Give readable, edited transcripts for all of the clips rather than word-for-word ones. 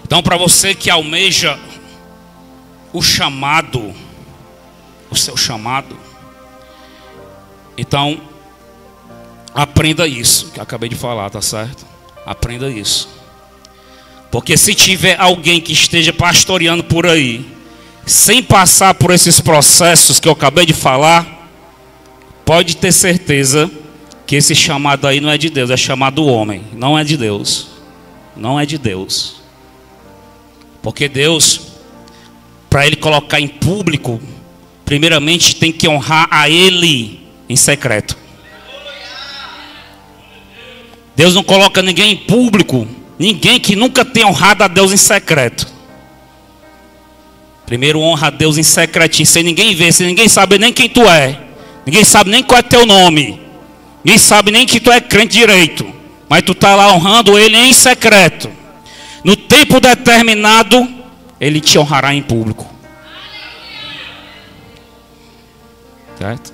Então, para você que almeja o chamado, o seu chamado, então aprenda isso que eu acabei de falar, tá certo? Aprenda isso. Porque se tiver alguém que esteja pastoreando por aí, sem passar por esses processos que eu acabei de falar, pode ter certeza que esse chamado aí não é de Deus, é chamado do homem, não é de Deus. Não é de Deus. Porque Deus, para Ele colocar em público, primeiramente tem que honrar a Ele em secreto. Deus não coloca ninguém em público, ninguém que nunca tenha honrado a Deus em secreto. Primeiro honra a Deus em secretinho, sem ninguém ver, sem ninguém saber nem quem tu é. Ninguém sabe nem qual é teu nome. Ninguém sabe nem que tu é crente direito. Mas tu está lá honrando Ele em secreto. No tempo determinado, Ele te honrará em público. Certo?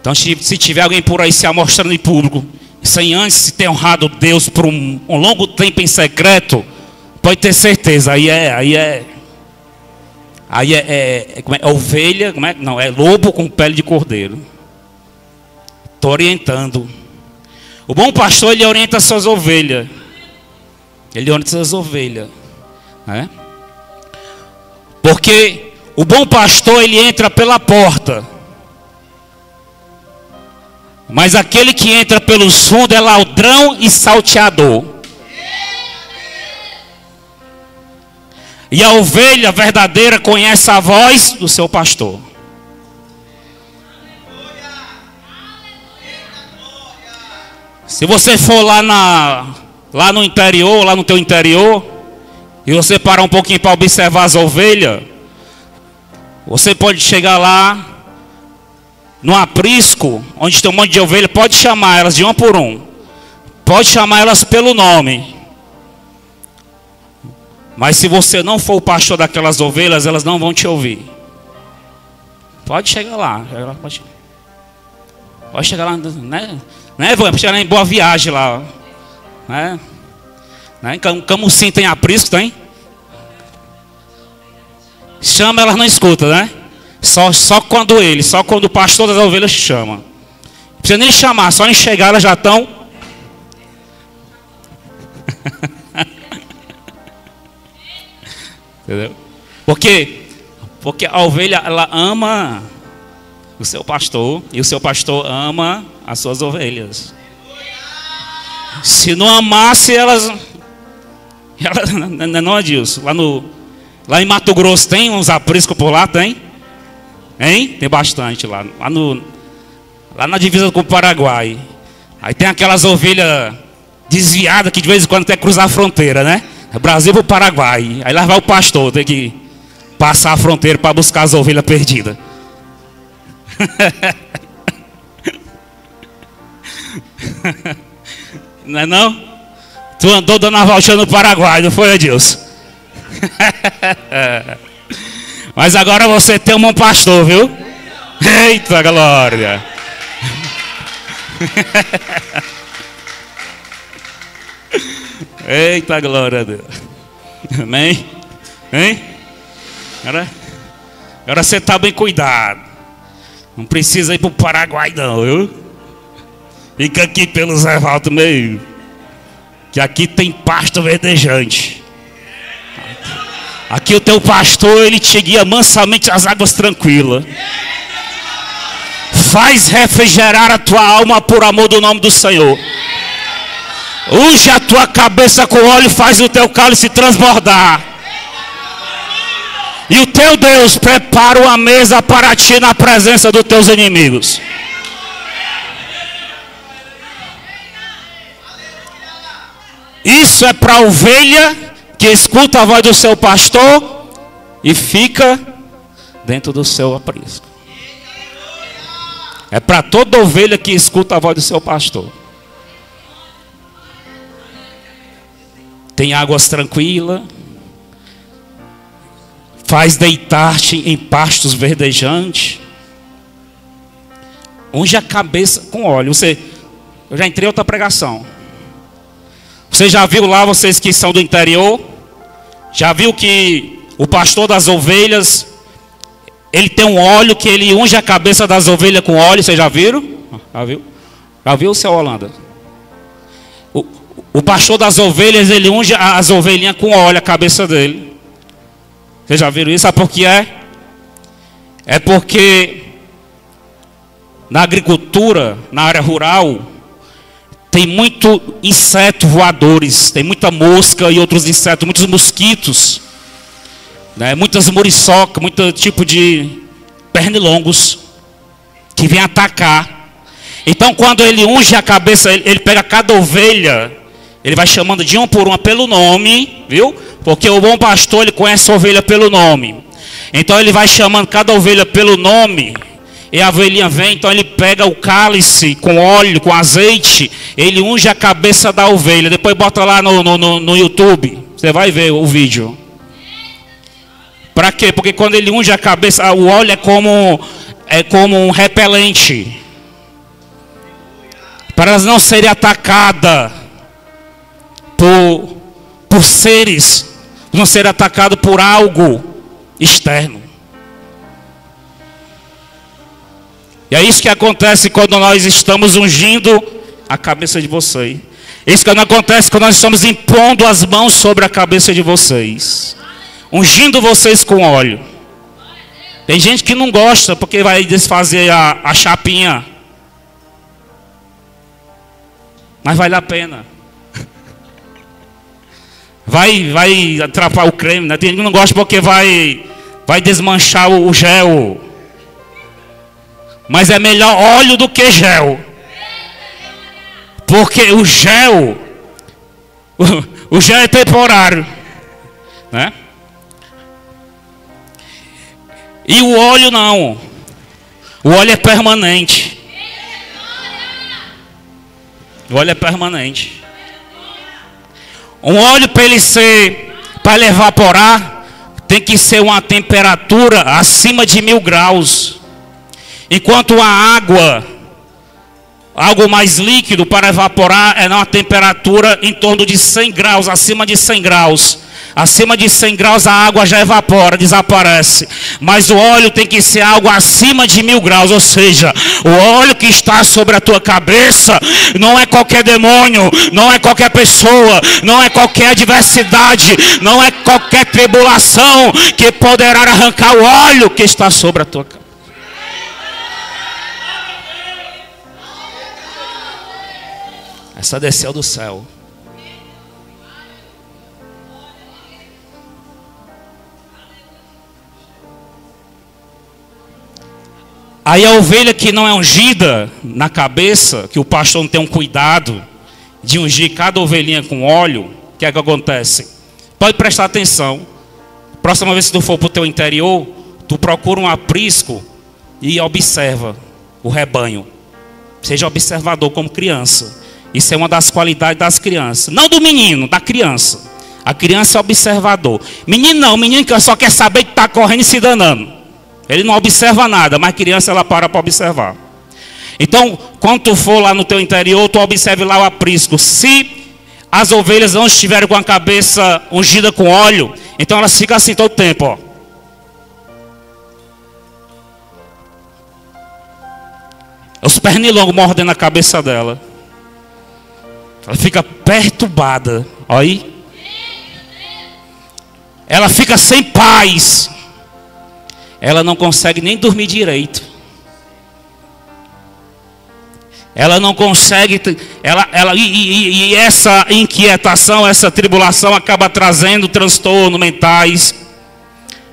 Então, se tiver alguém por aí se amostrando em público, sem antes ter honrado Deus por um longo tempo em secreto, pode ter certeza, aí é ovelha, não, é lobo com pele de cordeiro. Estou orientando. O bom pastor, ele orienta as suas ovelhas. Ele orienta as suas ovelhas, né? Porque o bom pastor, ele entra pela porta. Mas aquele que entra pelos fundos é ladrão e salteador. E a ovelha verdadeira conhece a voz do seu pastor. Se você for lá no interior, lá no teu interior, e você parar um pouquinho para observar as ovelhas, você pode chegar lá no aprisco, onde tem um monte de ovelha, pode chamar elas de uma por um. Pode chamar elas pelo nome. Mas se você não for o pastor daquelas ovelhas, elas não vão te ouvir. Pode chegar lá. Pode chegar lá, né? Pode chegar lá em Boa Viagem lá. Né? Em Camusim tem aprisco, tem? Chama, elas não escutam, né? Só quando o pastor das ovelhas chama. Não precisa nem chamar, só em chegar elas já estão. Entendeu? Porque a ovelha, ela ama o seu pastor, e o seu pastor ama as suas ovelhas. Se não amasse elas não é disso. Lá em Mato Grosso tem uns apriscos por lá, tem? Hein? Tem bastante lá. Lá na divisa com o Paraguai. Aí tem aquelas ovelhas desviadas que de vez em quando quer cruzar a fronteira, né? Brasil para o Paraguai. Aí lá vai o pastor, tem que passar a fronteira para buscar as ovelhas perdidas. Não é não? Tu andou dando a volta no Paraguai, não foi, Edilson? Mas agora você tem um bom pastor, viu? Eita glória! Eita glória a Deus! Amém? Hein? Agora você está bem cuidado. Não precisa ir para o Paraguai não, viu? Fica aqui pelo Zé Valto meio. Que aqui tem pasto verdejante. Aqui o teu pastor, ele te guia mansamente às águas tranquilas. Faz refrigerar a tua alma por amor do nome do Senhor. Unge a tua cabeça com óleo e faz o teu cálice transbordar. E o teu Deus prepara uma mesa para ti na presença dos teus inimigos. Isso é para a ovelha que escuta a voz do seu pastor e fica dentro do seu aprisco. É para toda ovelha que escuta a voz do seu pastor. Tem águas tranquilas. Faz deitar-te em pastos verdejantes. Unge a cabeça com óleo. Eu já entrei em outra pregação. Você já viu lá, vocês que são do interior, Já viu que o pastor das ovelhas, ele tem um óleo que ele unge a cabeça das ovelhas com óleo, vocês já viram? Já viu? Já viu, seu Holanda? O pastor das ovelhas, ele unge as ovelhinhas com óleo, a cabeça dele. Vocês já viram isso? Sabe por que é? É porque na agricultura, na área rural, tem muito inseto voadores, tem muita mosca e outros insetos, muitos mosquitos, né? Muitas muriçocas, muito tipo de pernilongos que vem atacar. Então quando ele unge a cabeça, ele pega cada ovelha, ele vai chamando de uma por uma pelo nome, viu? Porque o bom pastor, ele conhece a ovelha pelo nome. Então ele vai chamando cada ovelha pelo nome. E a ovelhinha vem, então ele pega o cálice com óleo, com azeite, ele unge a cabeça da ovelha. Depois bota lá no YouTube, você vai ver o vídeo. Para quê? Porque quando ele unge a cabeça, o óleo é como um repelente. Para elas não serem atacadas por seres, não serem atacadas por algo externo. E é isso que acontece quando nós estamos ungindo a cabeça de vocês. Isso que não acontece quando nós estamos impondo as mãos sobre a cabeça de vocês. Ungindo vocês com óleo. Tem gente que não gosta porque vai desfazer a chapinha. Mas vale a pena. Vai atrapalhar o creme, né? Tem gente que não gosta porque vai desmanchar o gel. Mas é melhor óleo do que gel. Porque o gel é temporário, né? E o óleo não. O óleo é permanente. O óleo é permanente. Um óleo para ele evaporar, tem que ser uma temperatura acima de 1000 graus. Enquanto a água, algo mais líquido para evaporar, é numa temperatura em torno de 100 graus, acima de 100 graus. Acima de 100 graus a água já evapora, desaparece. Mas o óleo tem que ser algo acima de 1000 graus. Ou seja, o óleo que está sobre a tua cabeça não é qualquer demônio, não é qualquer pessoa, não é qualquer adversidade, não é qualquer tribulação que poderá arrancar o óleo que está sobre a tua cabeça. Essa desceu do céu. Aí a ovelha que não é ungida na cabeça, que o pastor não tem um cuidado de ungir cada ovelhinha com óleo, o que é que acontece? Pode prestar atenção. Próxima vez que tu for para o teu interior, tu procura um aprisco e observa o rebanho. Seja observador como criança. Isso é uma das qualidades das crianças. Não do menino, da criança. A criança é observador. Menino não, menino que só quer saber que está correndo e se danando. Ele não observa nada, mas criança ela para observar. Então, quando tu for lá no teu interior, tu observe lá o aprisco. Se as ovelhas não estiverem com a cabeça ungida com óleo, então elas ficam assim todo o tempo, ó. Os pernilongos mordendo a cabeça dela. Ela fica perturbada. Olha aí. Ela fica sem paz. Ela não consegue nem dormir direito. Ela não consegue. E essa inquietação, essa tribulação acaba trazendo transtornos mentais.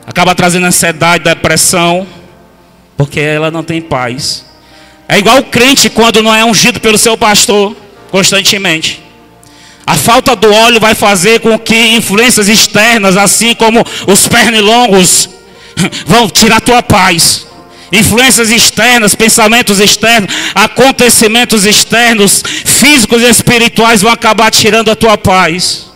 Acaba trazendo ansiedade, depressão. Porque ela não tem paz. É igual o crente quando não é ungido pelo seu pastor constantemente. A falta do óleo vai fazer com que influências externas, assim como os pernilongos, vão tirar tua paz. Influências externas, pensamentos externos, acontecimentos externos, físicos e espirituais vão acabar tirando a tua paz.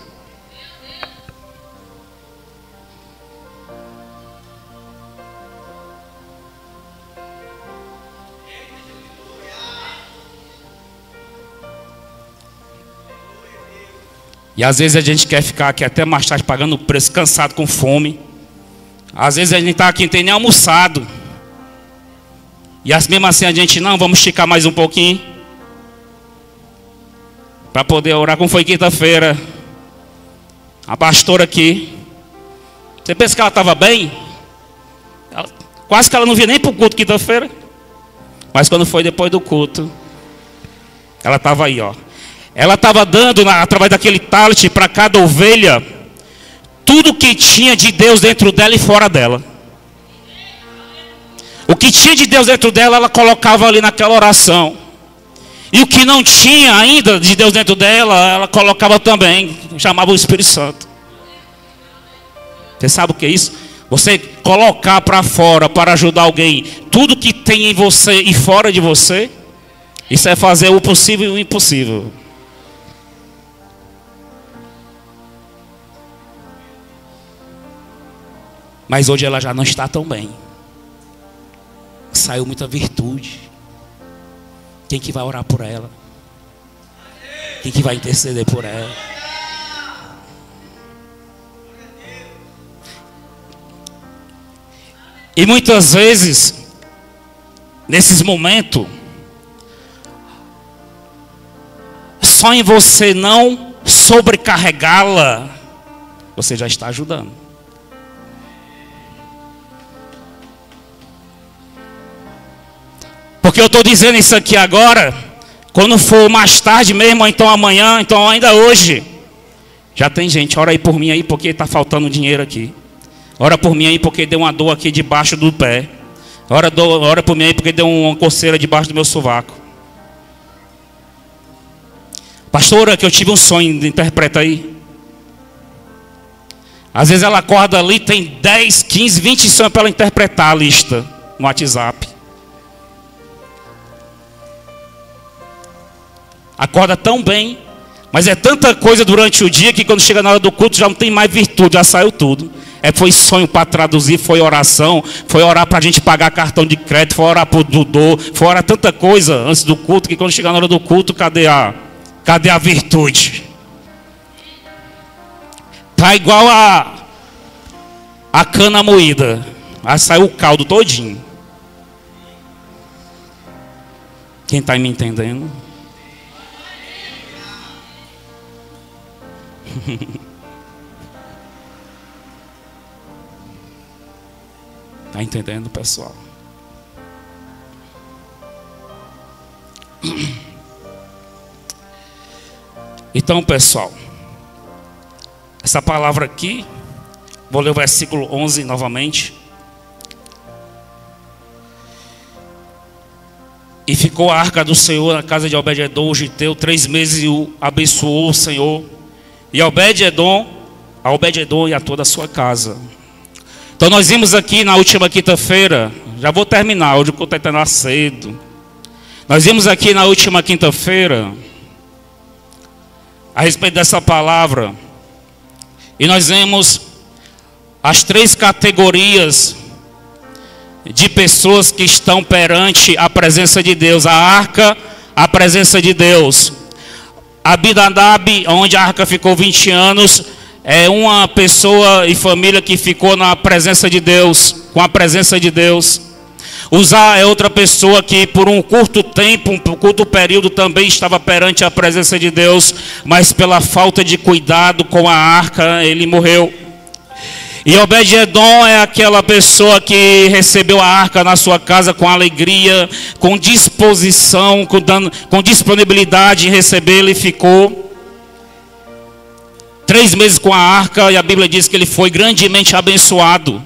E às vezes a gente quer ficar aqui até mais tarde pagando o preço, cansado, com fome. Às vezes a gente está aqui, não tem nem almoçado. E mesmo assim a gente, não, vamos esticar mais um pouquinho. Para poder orar, como foi quinta-feira. A pastora aqui. Você pensa que ela estava bem? Quase que ela não vinha nem para o culto quinta-feira. Mas quando foi depois do culto, ela estava aí, ó. Ela estava dando, através daquele talent, para cada ovelha, tudo que tinha de Deus dentro dela e fora dela. O que tinha de Deus dentro dela, ela colocava ali naquela oração. E o que não tinha ainda de Deus dentro dela, ela colocava também, chamava o Espírito Santo. Você sabe o que é isso? Você colocar para fora, para ajudar alguém, tudo que tem em você e fora de você, isso é fazer o possível e o impossível. Mas hoje ela já não está tão bem. Saiu muita virtude. Quem que vai orar por ela? Quem que vai interceder por ela? E muitas vezes, nesses momentos, só em você não sobrecarregá-la, você já está ajudando. Porque eu estou dizendo isso aqui agora, quando for mais tarde mesmo, ou então amanhã, então ainda hoje. Já tem gente, ora aí por mim aí, porque está faltando dinheiro aqui. Ora por mim aí, porque deu uma dor aqui debaixo do pé. Ora por mim aí, porque deu uma coceira debaixo do meu sovaco. Pastora, que eu tive um sonho, interpreta aí. Às vezes ela acorda ali, tem 10, 15, 20 sonhos para ela interpretar a lista no WhatsApp. Acorda tão bem, mas é tanta coisa durante o dia que quando chega na hora do culto já não tem mais virtude, já saiu tudo. Foi sonho para traduzir, foi oração, foi orar para a gente pagar cartão de crédito, foi orar para o Dudô, foi orar tanta coisa antes do culto, que quando chega na hora do culto, cadê a virtude? Tá igual a cana moída, aí saiu o caldo todinho. Quem está me entendendo? Está entendendo, pessoal? Então, pessoal, essa palavra aqui, vou ler o versículo 11 novamente. E ficou a arca do Senhor na casa de Obed-edom, o giteu, 3 meses, e o abençoou o Senhor. E a Obed-edom e a toda a sua casa. Então nós vimos aqui na última quinta-feira, já vou terminar, hoje eu estou terminando cedo. Nós vimos aqui na última quinta-feira, a respeito dessa palavra, e nós vemos as 3 categorias de pessoas que estão perante a presença de Deus. A arca, a presença de Deus. Abinadab, onde a arca ficou 20 anos, é uma pessoa e família que ficou na presença de Deus, com a presença de Deus. Uzá é outra pessoa que por um curto tempo, um curto período também estava perante a presença de Deus, mas pela falta de cuidado com a arca, ele morreu. E Obed-edom é aquela pessoa que recebeu a arca na sua casa com alegria, com disposição, com disponibilidade em recebê-la, e ficou 3 meses com a arca, e a Bíblia diz que ele foi grandemente abençoado.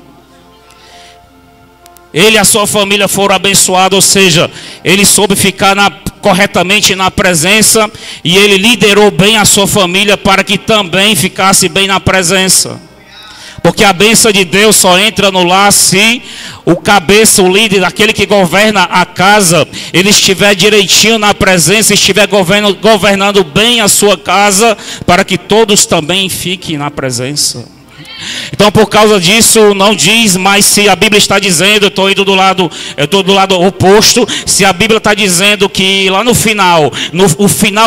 Ele e a sua família foram abençoados, ou seja, ele soube ficar corretamente na presença, e ele liderou bem a sua família para que também ficasse bem na presença. Porque a bênção de Deus só entra no lar se o cabeça, o líder, aquele que governa a casa, ele estiver direitinho na presença, estiver governando bem a sua casa, para que todos também fiquem na presença. Então, por causa disso, não diz, mas se a Bíblia está dizendo, eu estou do lado oposto. Se a Bíblia está dizendo que lá no final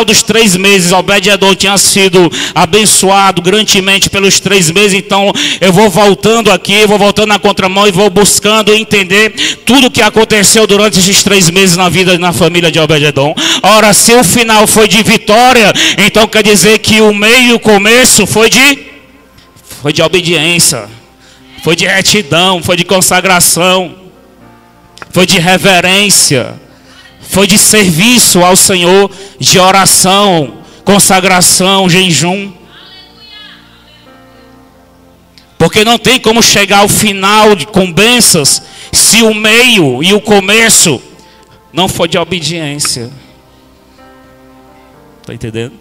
dos 3 meses, Obed-edom tinha sido abençoado grandemente pelos 3 meses, então eu vou voltando aqui, vou voltando na contramão e vou buscando entender tudo o que aconteceu durante esses 3 meses na vida e na família de Obed-edom. Ora, se o final foi de vitória, então quer dizer que o meio e o começo foi de obediência, foi de retidão, foi de consagração, foi de reverência, foi de serviço ao Senhor, de oração, consagração, jejum. Porque não tem como chegar ao final com bênçãos se o meio e o começo não for de obediência. Está entendendo?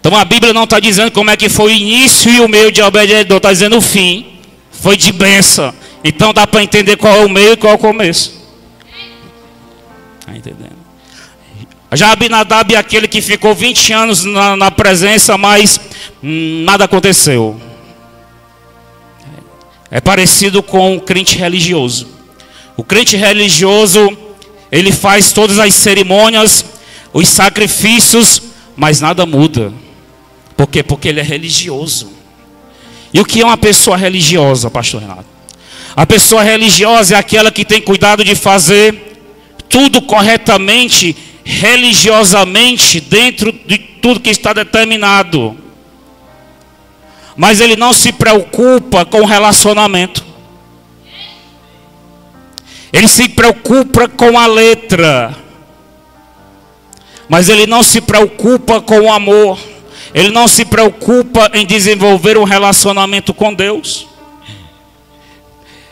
Então a Bíblia não está dizendo como é que foi o início e o meio de Obed-edom, está dizendo o fim. Foi de bênção. Então dá para entender qual é o meio e qual é o começo. Está entendendo? Já Abinadab é aquele que ficou 20 anos na presença, mas nada aconteceu. É parecido com o crente religioso. O crente religioso, ele faz todas as cerimônias, os sacrifícios, mas nada muda. Por quê? Porque ele é religioso. E o que é uma pessoa religiosa, pastor Renato? A pessoa religiosa é aquela que tem cuidado de fazer tudo corretamente, religiosamente, dentro de tudo que está determinado. Mas ele não se preocupa com o relacionamento. Ele se preocupa com a letra. Mas ele não se preocupa com o amor. Ele não se preocupa em desenvolver um relacionamento com Deus.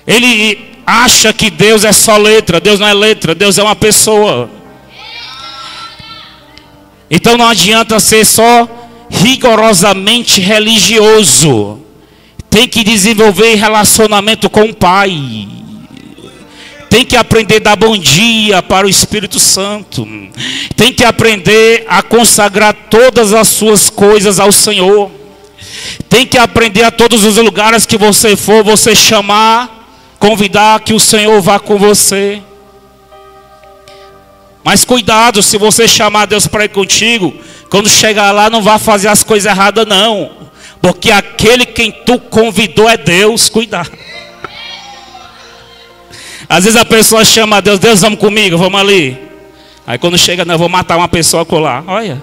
Ele acha que Deus é só letra. Deus não é letra, Deus é uma pessoa. Então não adianta ser só rigorosamente religioso. Tem que desenvolver relacionamento com o Pai. Tem que aprender a dar bom dia para o Espírito Santo. Tem que aprender a consagrar todas as suas coisas ao Senhor. Tem que aprender a todos os lugares que você for, você chamar, convidar que o Senhor vá com você. Mas cuidado, se você chamar Deus para ir contigo, quando chegar lá não vá fazer as coisas erradas não. Porque aquele quem tu convidou é Deus, cuidado. Às vezes a pessoa chama a Deus, Deus, vamos comigo, vamos ali. Aí quando chega, não, eu vou matar uma pessoa colar. Olha.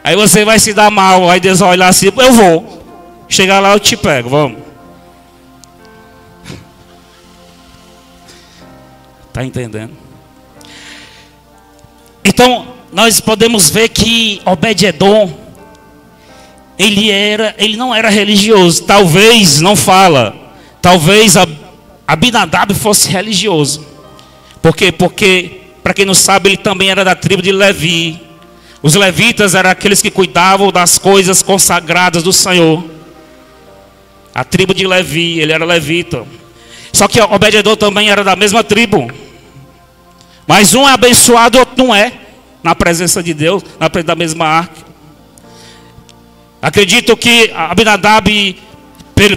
Aí você vai se dar mal, aí Deus vai olhar assim, eu vou. Chegar lá eu te pego, vamos. Está entendendo? Então, nós podemos ver que Obed-edom, ele não era religioso. Talvez, não fala, talvez Abinadab fosse religioso. Por quê? Porque, para quem não sabe, ele também era da tribo de Levi. Os levitas eram aqueles que cuidavam das coisas consagradas do Senhor. A tribo de Levi, ele era levita. Só que Obed-edom também era da mesma tribo. Mas um é abençoado, outro não é. Na presença de Deus, na presença da mesma arca. Acredito que Abinadab,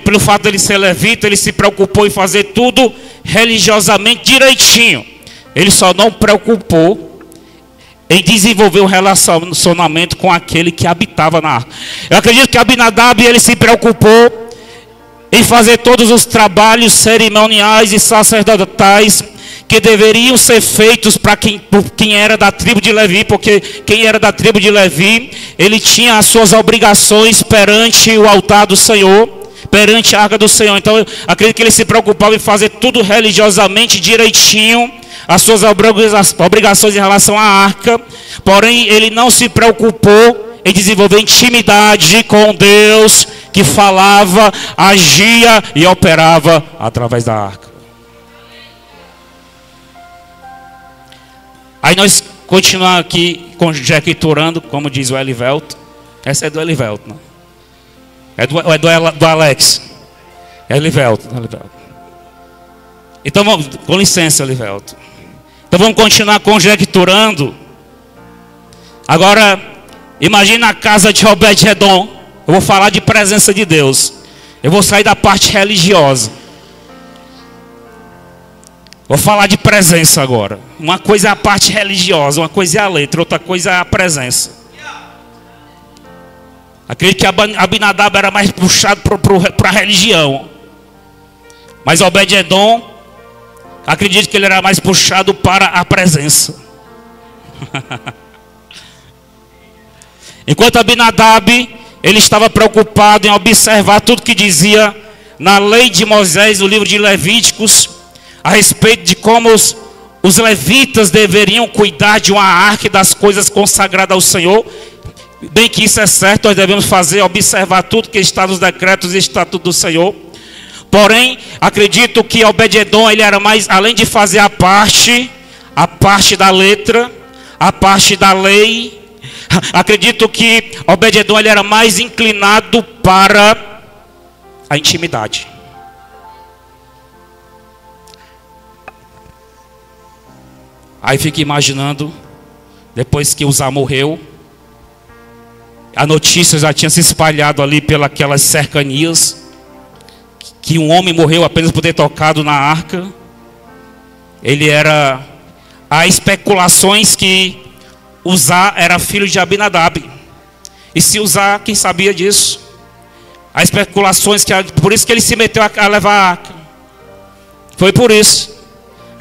pelo fato de ele ser levita, ele se preocupou em fazer tudo religiosamente direitinho. Ele só não preocupou em desenvolver um relacionamento com aquele que habitava na arca. Eu acredito que Abinadab, ele se preocupou em fazer todos os trabalhos cerimoniais e sacerdotais que deveriam ser feitos por quem era da tribo de Levi, porque quem era da tribo de Levi, ele tinha as suas obrigações perante o altar do Senhor, perante a arca do Senhor. Então, eu acredito que ele se preocupava em fazer tudo religiosamente direitinho, as suas obrigações em relação à arca, porém, ele não se preocupou em desenvolver intimidade com Deus, que falava, agia e operava através da arca. Aí nós continuamos aqui conjecturando, como diz o Elivelto. Essa é do Elivelto, não? É do Alex. É Elivelto. Então, com licença, Elivelto. Então vamos continuar conjecturando. Agora, Imagina a casa de Obed-Edom. Eu vou falar de presença de Deus. Eu vou sair da parte religiosa. Vou falar de presença agora. Uma coisa é a parte religiosa, uma coisa é a letra, outra coisa é a presença. Acredito que Abinadab era mais puxado para a religião. Mas Obed-Edom, acredito que ele era mais puxado para a presença. Enquanto Abinadab, ele estava preocupado em observar tudo que dizia na lei de Moisés, no livro de Levíticos, a respeito de como os levitas deveriam cuidar de uma arca e das coisas consagradas ao Senhor. Bem que isso é certo, nós devemos fazer, observar tudo que está nos decretos e estatutos do Senhor. Porém, acredito que Obed-Edom, ele era mais, além de fazer a parte da letra, a parte da lei, acredito que Obed-Edom, ele era mais inclinado para a intimidade. Aí fica imaginando, depois que Uzá morreu, a notícia já tinha se espalhado ali pelas cercanias, que um homem morreu apenas por ter tocado na arca. Há especulações que Uzá era filho de Abinadab. E se Uzá, quem sabia disso? Há especulações por isso que ele se meteu a levar a arca. Foi por isso.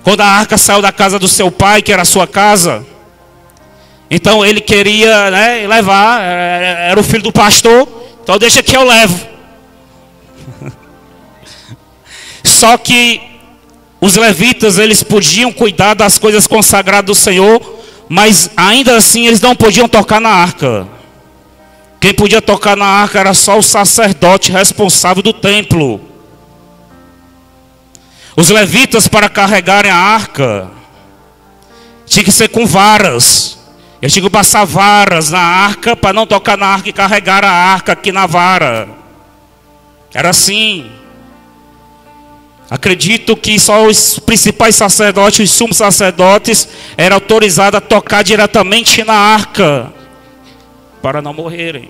Quando a arca saiu da casa do seu pai, que era a sua casa, então ele queria, né, levar, era o filho do pastor, então deixa que eu levo. Só que os levitas, eles podiam cuidar das coisas consagradas do Senhor, mas ainda assim eles não podiam tocar na arca. Quem podia tocar na arca era só o sacerdote responsável do templo. Os levitas, para carregarem a arca, tinha que ser com varas. Eles tinham que passar varas na arca para não tocar na arca e carregar a arca aqui na vara. Era assim. Acredito que só os principais sacerdotes, os sumos sacerdotes, eram autorizados a tocar diretamente na arca, para não morrerem.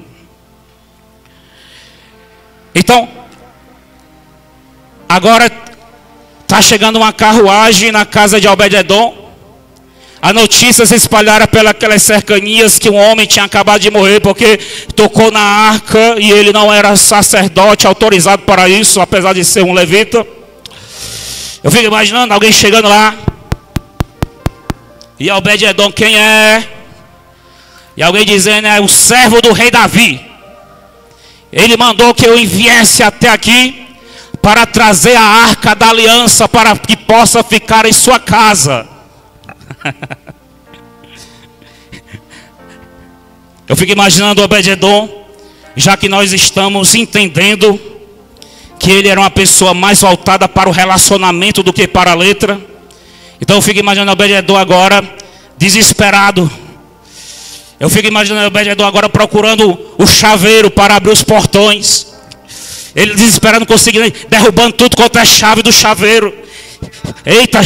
Então, agora está chegando uma carruagem na casa de Obed-Edom. A notícia se espalhara pelas cercanias que um homem tinha acabado de morrer porque tocou na arca e ele não era sacerdote autorizado para isso, apesar de ser um levita. Eu fico imaginando alguém chegando lá. E Obed-Edom, quem é? E alguém dizendo, é o servo do rei Davi. Ele mandou que eu enviesse até aqui para trazer a arca da aliança para que possa ficar em sua casa. Eu fico imaginando Obed-Edom, já que nós estamos entendendo que ele era uma pessoa mais voltada para o relacionamento do que para a letra. Então eu fico imaginando Obed-Edom agora desesperado. Eu fico imaginando Obed-Edom agora procurando o chaveiro para abrir os portões. Ele desesperado, não conseguindo, derrubando tudo quanto é chave do chaveiro. Eita,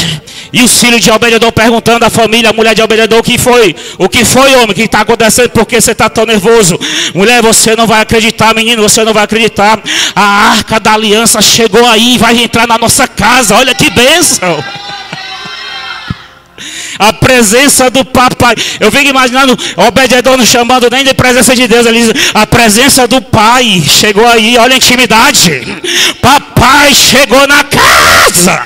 e os filhos de Obed-Edom perguntando à família, a mulher de Obed-Edom, o que foi? O que foi, homem? O que está acontecendo? Por que você está tão nervoso? Mulher, você não vai acreditar, menino, você não vai acreditar. A arca da aliança chegou aí, vai entrar na nossa casa. Olha que bênção! A presença do papai. Eu fico imaginando Obed-Edom não chamando nem de presença de Deus. Ele diz, a presença do pai chegou aí. Olha a intimidade. Papai chegou na casa.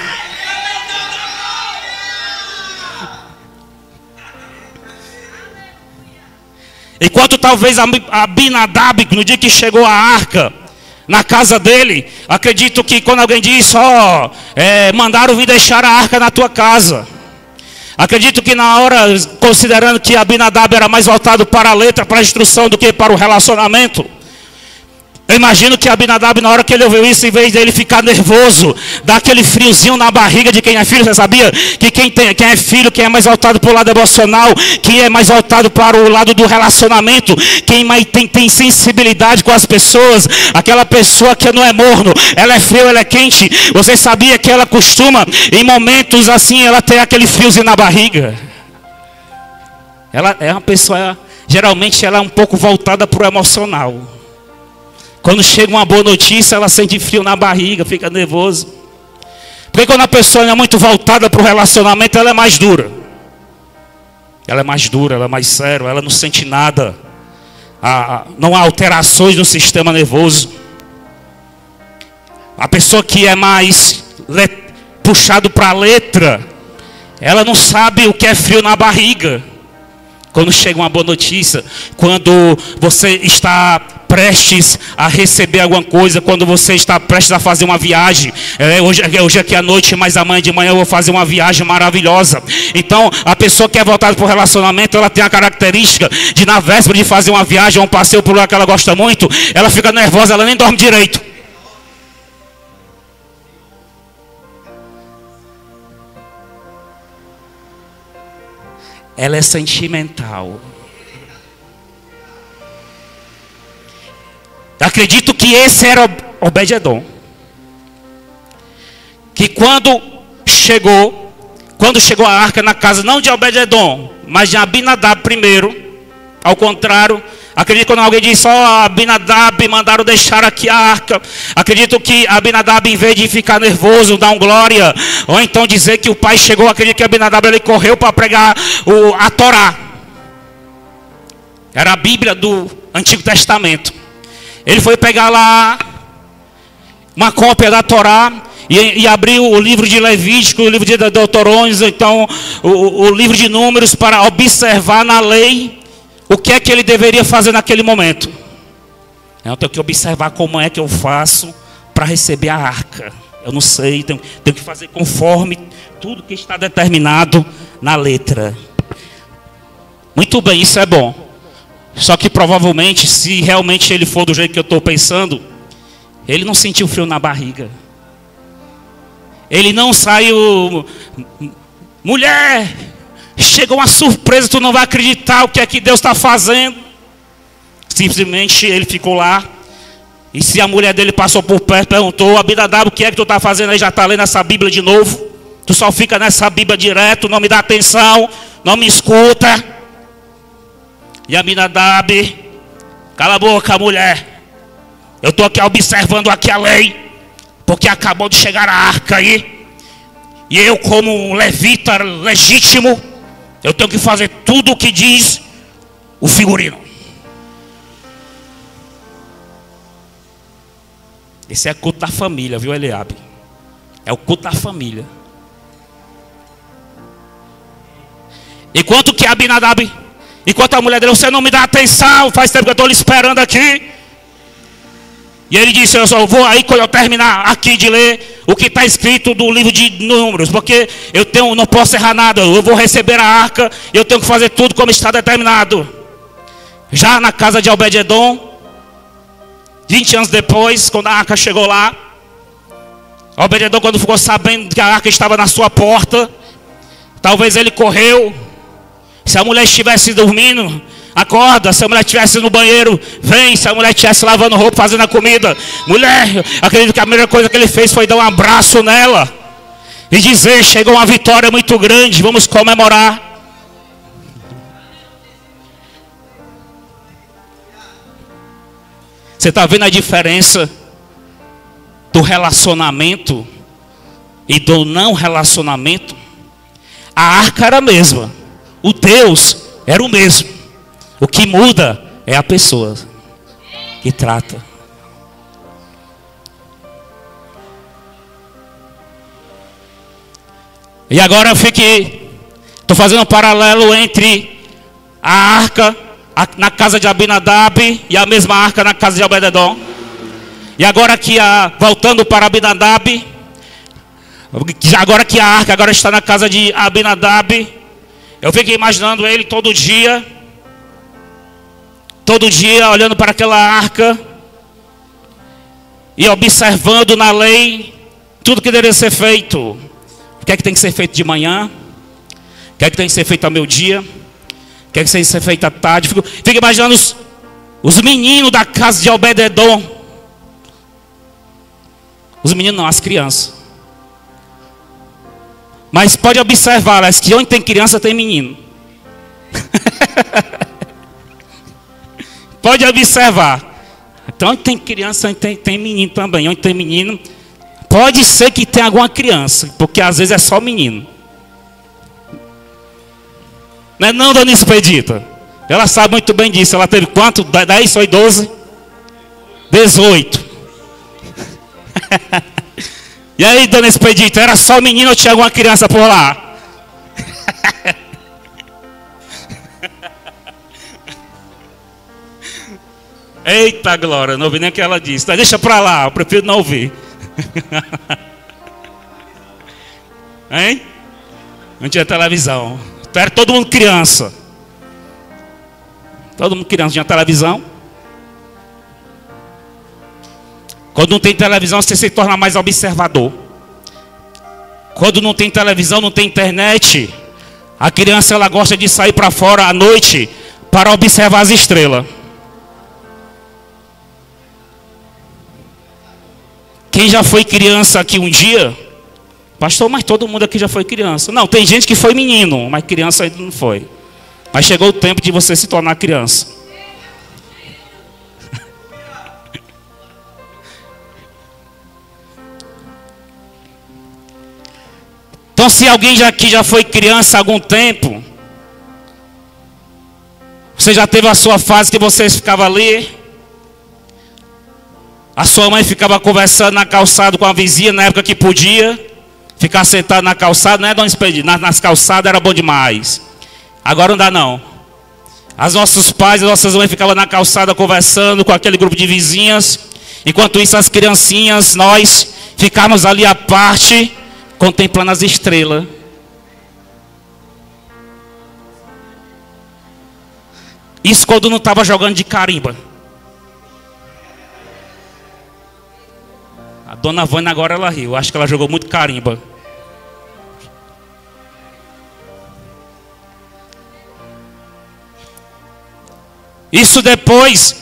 Enquanto talvez Abinadab, no dia que chegou a arca na casa dele, acredito que quando alguém diz, mandaram vir deixar a arca na tua casa. Acredito que na hora, considerando que Abinadab era mais voltado para a letra, para a instrução do que para o relacionamento, eu imagino que Abinadab, na hora que ele ouviu isso, em vez dele ficar nervoso, dá aquele friozinho na barriga de quem é filho. Você sabia que quem é filho, quem é mais voltado para o lado emocional, quem é mais voltado para o lado do relacionamento, quem mais tem sensibilidade com as pessoas, aquela pessoa que não é morno, ela é fria, ela é quente. Você sabia que ela costuma, em momentos assim, ela tem aquele friozinho na barriga? Ela é uma pessoa geralmente ela é um pouco voltada para o emocional. Quando chega uma boa notícia, ela sente frio na barriga, fica nervoso. Porque quando a pessoa não é muito voltada para o relacionamento, ela é mais dura. Ela é mais dura, ela é mais séria, ela não sente nada. Não há alterações no sistema nervoso. A pessoa que é mais puxado para a letra, ela não sabe o que é frio na barriga. Quando chega uma boa notícia, quando você está prestes a receber alguma coisa, quando você está prestes a fazer uma viagem, hoje aqui à noite, mas amanhã de manhã eu vou fazer uma viagem maravilhosa. Então, a pessoa que é voltada para o relacionamento, ela tem a característica de, na véspera de fazer uma viagem, um passeio por lugar que ela gosta muito, ela fica nervosa, ela nem dorme direito. Ela é sentimental. Acredito que esse era Obed-edom. Que quando chegou a arca na casa, não de Obed-edom, mas de Abinadab primeiro, ao contrário, acredito que quando alguém disse, Abinadab, mandaram deixar aqui a arca. Acredito que Abinadab, em vez de ficar nervoso, dar um glória, ou então dizer que o pai chegou, acredito que Abinadab ele correu para pregar a Torá. Era a Bíblia do Antigo Testamento. Ele foi pegar lá uma cópia da Torá e abriu o livro de Levítico, o livro de Deuteronômio, então o livro de Números, para observar na lei o que é que ele deveria fazer naquele momento. Eu tenho que observar como é que eu faço para receber a arca. Eu não sei, tenho que fazer conforme tudo que está determinado na letra. Muito bem, isso é bom. Só que provavelmente, se realmente ele for do jeito que eu estou pensando, ele não sentiu frio na barriga. Ele não saiu, mulher, chegou uma surpresa, tu não vai acreditar o que é que Deus está fazendo. Simplesmente ele ficou lá. E se a mulher dele passou por perto, perguntou, Abinadab, o que é que tu está fazendo aí? Já está lendo essa Bíblia de novo? Tu só fica nessa Bíblia direto, não me dá atenção, não me escuta. E Abinadab, cala a boca, mulher. Eu estou aqui observando aqui a lei, porque acabou de chegar a arca aí. E eu, como um levita legítimo, eu tenho que fazer tudo o que diz o figurino. Esse é culto da família, viu, Eliabe? É o culto da família. Enquanto a mulher dele, você não me dá atenção, faz tempo que eu estou lhe esperando aqui. E ele disse, eu só vou aí quando eu terminar aqui de ler o que está escrito do livro de Números, porque não posso errar nada, eu vou receber a arca, e eu tenho que fazer tudo como está determinado. Já na casa de Obed-edom, 20 anos depois, quando a arca chegou lá, Obed-edom, quando ficou sabendo que a arca estava na sua porta, talvez ele correu. Se a mulher estivesse dormindo, acorda. Se a mulher estivesse no banheiro, vem. Se a mulher estivesse lavando roupa, fazendo a comida, mulher, acredito que a primeira coisa que ele fez foi dar um abraço nela e dizer, chegou uma vitória muito grande, vamos comemorar. Você está vendo a diferença do relacionamento e do não relacionamento? A arca era a mesma, o Deus era o mesmo. O que muda é a pessoa que trata. E agora estou fazendo um paralelo entre a arca na casa de Abinadab e a mesma arca na casa de Obed-edom. E agora voltando para Abinadab, agora que a arca agora está na casa de Abinadab, eu fico imaginando ele todo dia olhando para aquela arca e observando na lei tudo que deveria ser feito. O que é que tem que ser feito de manhã? O que é que tem que ser feito ao meio-dia? O que é que tem que ser feito à tarde? Fico imaginando os meninos da casa de Obed-edom. Os meninos não, as crianças. Mas pode observar, que onde tem criança tem menino. Pode observar. Então, onde tem criança, onde tem menino também. Onde tem menino, pode ser que tenha alguma criança, porque às vezes é só menino. Não é não, dona Expedita? Ela sabe muito bem disso. Ela teve quanto? 10, foi 12? 18. E aí, dona Expedita, era só menino ou tinha alguma criança por lá? Eita glória, não ouvi nem o que ela disse. Deixa pra lá, eu prefiro não ouvir. Hein? Não tinha televisão. Então era todo mundo criança. Todo mundo criança, tinha televisão. Quando não tem televisão, você se torna mais observador. Quando não tem televisão, não tem internet, a criança ela gosta de sair para fora à noite para observar as estrelas. Quem já foi criança aqui um dia? Pastor, mas todo mundo aqui já foi criança. Não, tem gente que foi menino, mas criança ainda não foi. Mas chegou o tempo de você se tornar criança. Então, se alguém aqui já foi criança há algum tempo, você já teve a sua fase que você ficava ali, a sua mãe ficava conversando na calçada com a vizinha na época que podia, ficar sentado na calçada, não é, dona Expedita? Nas calçadas era bom demais. Agora não dá não. Os nossos pais, as nossas mães ficavam na calçada conversando com aquele grupo de vizinhas, enquanto isso as criancinhas, nós ficávamos ali à parte, contemplando as estrelas. Isso quando não estava jogando de carimba. A dona Vânia agora ela riu. Acho que ela jogou muito carimba. Isso depois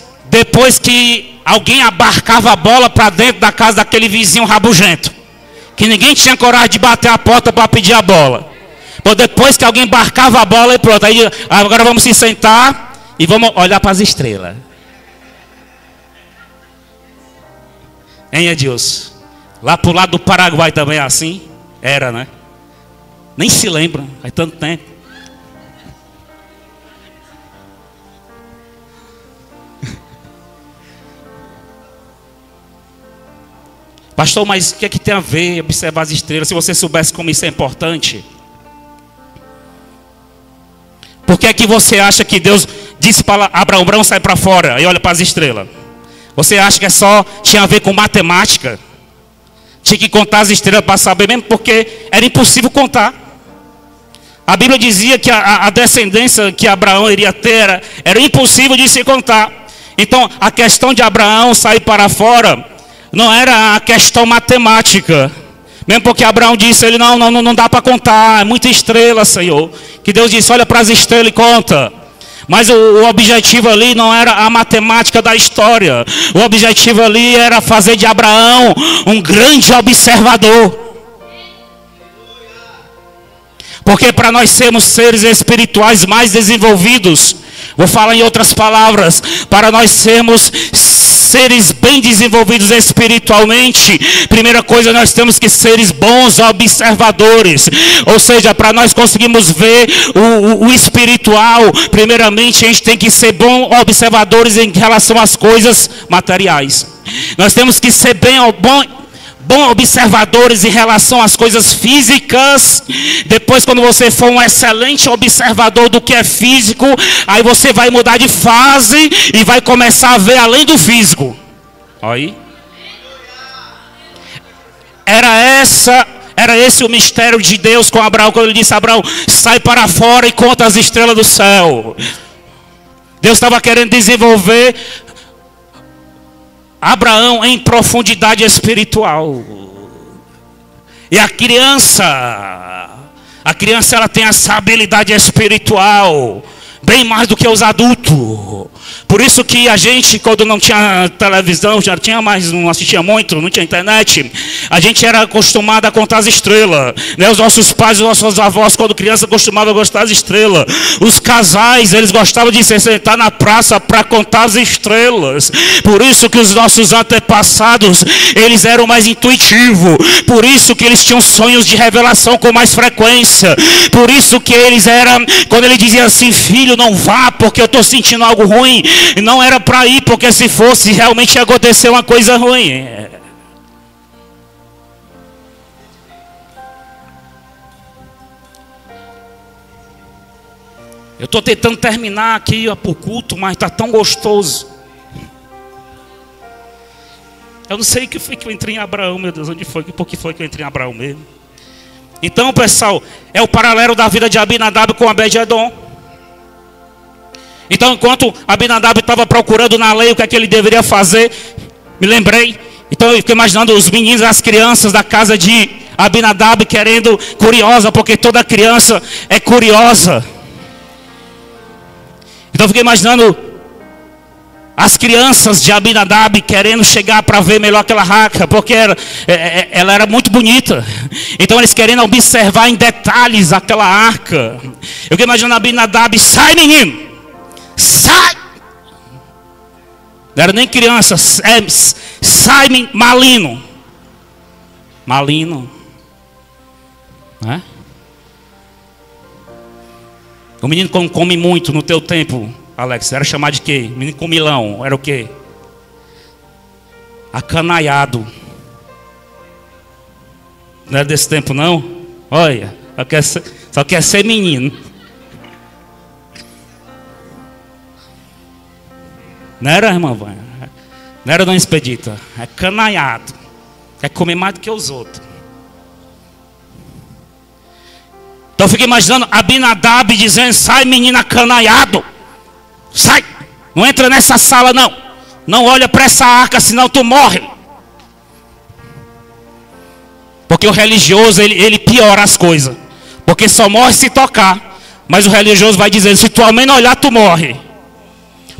que alguém abarcava a bola para dentro da casa daquele vizinho rabugento, que ninguém tinha coragem de bater a porta para pedir a bola. Então, depois que alguém embarcava a bola e pronto, aí agora vamos se sentar e vamos olhar para as estrelas. Hein, Edilson? Lá pro lado do Paraguai também é assim? Era, né? Nem se lembra, faz tanto tempo. Pastor, mas o que é que tem a ver observar as estrelas? Se você soubesse como isso é importante. Por que é que você acha que Deus disse para Abraão, sai para fora e olha para as estrelas? Você acha que tinha a ver com matemática? Tinha que contar as estrelas para saber mesmo, porque era impossível contar. A Bíblia dizia que a descendência que Abraão iria ter era impossível de se contar. Então a questão de Abraão sair para fora não era a questão matemática. Mesmo porque Abraão disse, ele não dá para contar, é muita estrela, Senhor. Que Deus disse, olha para as estrelas e conta. Mas o objetivo ali não era a matemática da história. O objetivo ali era fazer de Abraão um grande observador. Porque para nós sermos seres espirituais mais desenvolvidos, vou falar em outras palavras, para nós sermos seres bem desenvolvidos espiritualmente, primeira coisa, nós temos que ser bons observadores. Ou seja, para nós conseguirmos ver o espiritual, primeiramente a gente tem que ser bons observadores em relação às coisas materiais. Nós temos que ser bons observadores em relação às coisas físicas. Depois, quando você for um excelente observador do que é físico, aí você vai mudar de fase e vai começar a ver além do físico. Aí. Era esse o mistério de Deus com Abraão, quando ele disse a Abraão, sai para fora e conta as estrelas do céu. Deus estava querendo desenvolver Abraão em profundidade espiritual. E a criança ela tem essa habilidade espiritual, bem mais do que os adultos. Por isso que a gente, quando não tinha televisão, já tinha mais, não assistia muito, não tinha internet, a gente era acostumado a contar as estrelas, né? Os nossos pais, os nossos avós, quando criança, costumavam gostar das estrelas. Os casais, eles gostavam de se sentar na praça para contar as estrelas. Por isso que os nossos antepassados, eles eram mais intuitivos. Por isso que eles tinham sonhos de revelação com mais frequência. Por isso que eles eram, quando ele dizia assim, filho, não vá porque eu estou sentindo algo ruim, não era para ir, porque se fosse realmente ia acontecer uma coisa ruim. Eu estou tentando terminar aqui para o culto, mas está tão gostoso. Eu não sei o que foi que eu entrei em Abraão, meu Deus, onde foi, por que foi que eu entrei em Abraão mesmo. Então, pessoal, é o paralelo da vida de Abinadab com Obed-edom. Então, enquanto Abinadab estava procurando na lei o que é que ele deveria fazer, me lembrei. Então, eu fiquei imaginando os meninos e as crianças da casa de Abinadab querendo, curiosa, porque toda criança é curiosa. Então, eu fiquei imaginando as crianças de Abinadab querendo chegar para ver melhor aquela arca, porque ela era muito bonita. Então eles querendo observar em detalhes aquela arca. Eu fiquei imaginando Abinadab, sai menino, sai. Não era nem criança, sai malino. Malino, né? O menino come muito no teu tempo, Alex, era chamado de quê? Menino comilão, era o quê? Acanaiado. Não era desse tempo não? Olha, só quer ser menino. Não era, irmã Vânia? Não era, não, Expedita? É canaiado. Quer comer mais do que os outros. Então eu fico imaginando Abinadab dizendo, sai menino acanaiado. Sai, não entra nessa sala não. Não olha para essa arca, senão tu morre. Porque o religioso, ele piora as coisas. Porque só morre se tocar. Mas o religioso vai dizer, se tu ao menos olhar, tu morre.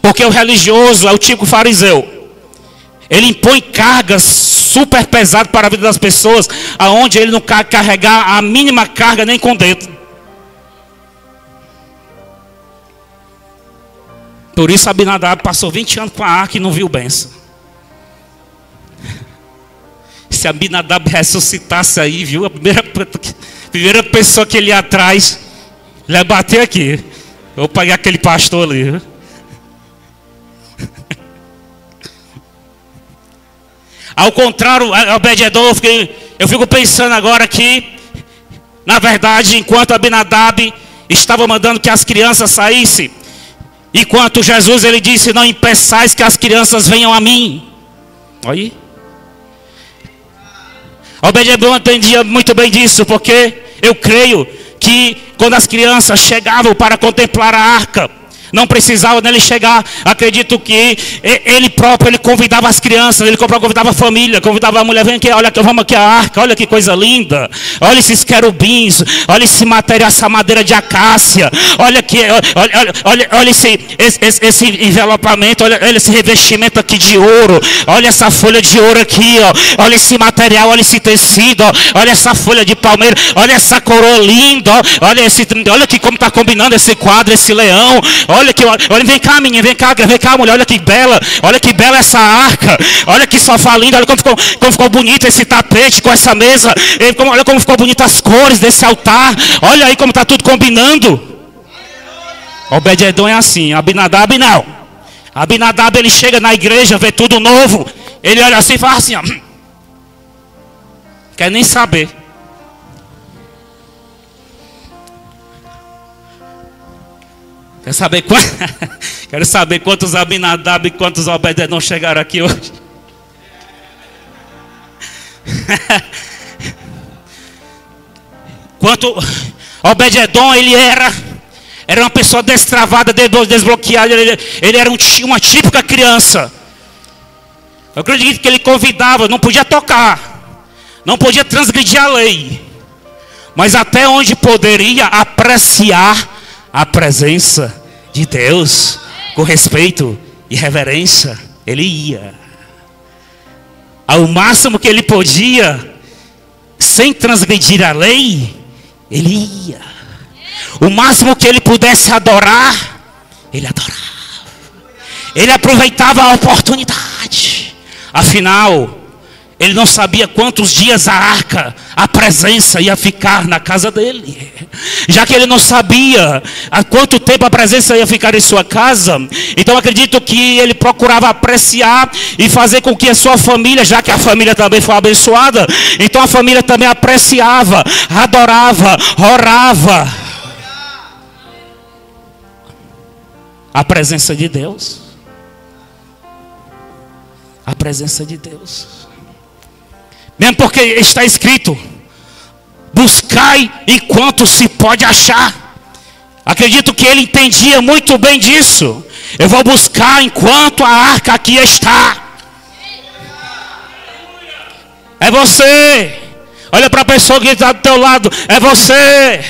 Porque o religioso é o tipo fariseu. Ele impõe cargas super pesadas para a vida das pessoas, aonde ele não quer carregar a mínima carga nem com dedo. Por isso Abinadab passou 20 anos com a arca e não viu bênção. Se Abinadab ressuscitasse aí, viu? A primeira pessoa que ele ia atrás, ele ia bater aqui. Eu vou pagar aquele pastor ali. Viu? Ao contrário, Obed-edom, eu fico pensando agora que, na verdade, enquanto Abinadab estava mandando que as crianças saíssem, enquanto Jesus ele disse, não impeçais que as crianças venham a mim. Olha aí. Obed-edom entendia muito bem disso, porque eu creio que quando as crianças chegavam para contemplar a arca, não precisava nele chegar. Acredito que ele próprio, ele convidava as crianças, ele convidava a família, convidava a mulher, vem aqui, olha, vamos aqui a arca, olha que coisa linda. Olha esses querubins, olha esse material, essa madeira de acácia. Olha aqui, olha esse envelopamento, olha esse revestimento aqui de ouro. Olha essa folha de ouro aqui, ó. Olha esse material, olha esse tecido, ó. Olha essa folha de palmeira, olha essa coroa linda, ó. Olha aqui como está combinando esse quadro, esse leão. Olha aqui, olha, vem cá menina, vem cá mulher, olha que bela essa arca, olha que sofá lindo, olha como ficou bonito esse tapete com essa mesa, olha como ficou bonito as cores desse altar, olha aí como está tudo combinando. Obed-edom é assim, Abinadab não. Abinadab ele chega na igreja, vê tudo novo, ele olha assim e fala assim, ó, quer nem saber. Quero saber quantos Abinadab e quantos Obed-edom chegaram aqui hoje. Quanto Obed-edom, ele era uma pessoa destravada, desbloqueada, ele era uma típica criança. Eu acredito que ele convidava, não podia tocar, não podia transgredir a lei, mas até onde poderia apreciar a presença de Deus com respeito e reverência, ele ia. Ao máximo que ele podia, sem transgredir a lei, ele ia. O máximo que ele pudesse adorar, ele adorava. Ele aproveitava a oportunidade. Afinal, ele não sabia quantos dias a presença ia ficar na casa dele. Já que ele não sabia há quanto tempo a presença ia ficar em sua casa, então acredito que ele procurava apreciar e fazer com que a sua família, já que a família também foi abençoada, então a família também apreciava, adorava, orava a presença de Deus. A presença de Deus. Mesmo porque está escrito: buscai enquanto se pode achar. Acredito que ele entendia muito bem disso. Eu vou buscar enquanto a arca aqui está. É você. Olha para a pessoa que está do teu lado. É você.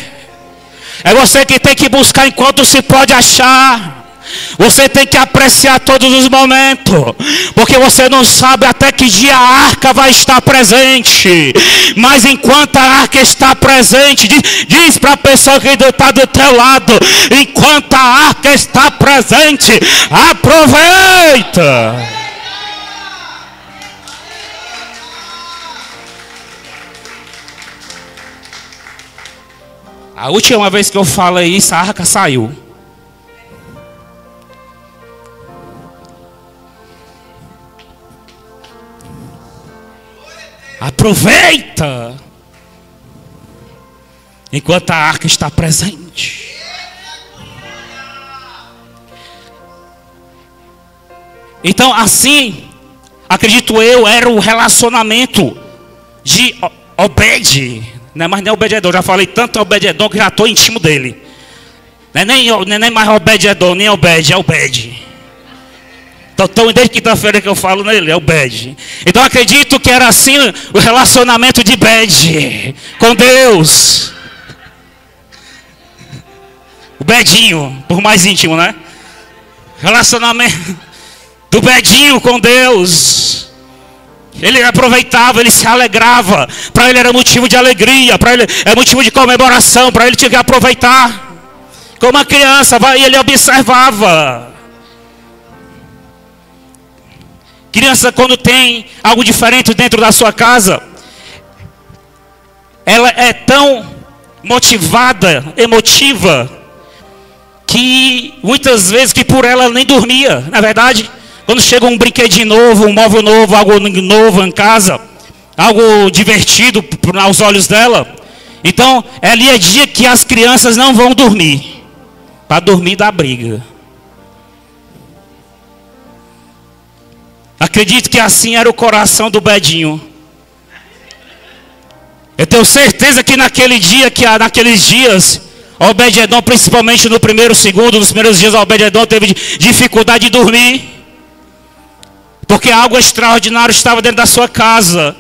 É você que tem que buscar enquanto se pode achar. Você tem que apreciar todos os momentos, porque você não sabe até que dia a arca vai estar presente. Mas enquanto a arca está presente, diz para a pessoa que está do teu lado: enquanto a arca está presente, aproveita. A última vez que eu falei isso, a arca saiu. Aproveita enquanto a arca está presente. Então, assim, acredito eu, era o relacionamento de Obed. Não é mais nem Obed-edom. Já falei tanto Obed-edom que já estou íntimo dele. Não é nem mais Obed-edom, nem Obed, é Obed. Então, desde quinta-feira que eu falo nele, é o Bed. Então, acredito que era assim o relacionamento de Bed com Deus. O Bedinho, por mais íntimo, né? Relacionamento do Bedinho com Deus. Ele aproveitava, ele se alegrava. Para ele era motivo de alegria, para ele é motivo de comemoração. Para ele tinha que aproveitar. Como uma criança, ele observava. Criança, quando tem algo diferente dentro da sua casa, ela é tão motivada, emotiva, que muitas vezes que por ela nem dormia. Na verdade, quando chega um brinquedinho novo, um móvel novo, algo novo em casa, algo divertido aos olhos dela, então ali é dia que as crianças não vão dormir, para dormir da briga. Acredito que assim era o coração do Bedinho. Eu tenho certeza que naqueles dias, Obed-edom, principalmente no primeiro, segundo, nos primeiros dias, Obed-edom teve dificuldade de dormir. Porque algo extraordinário estava dentro da sua casa.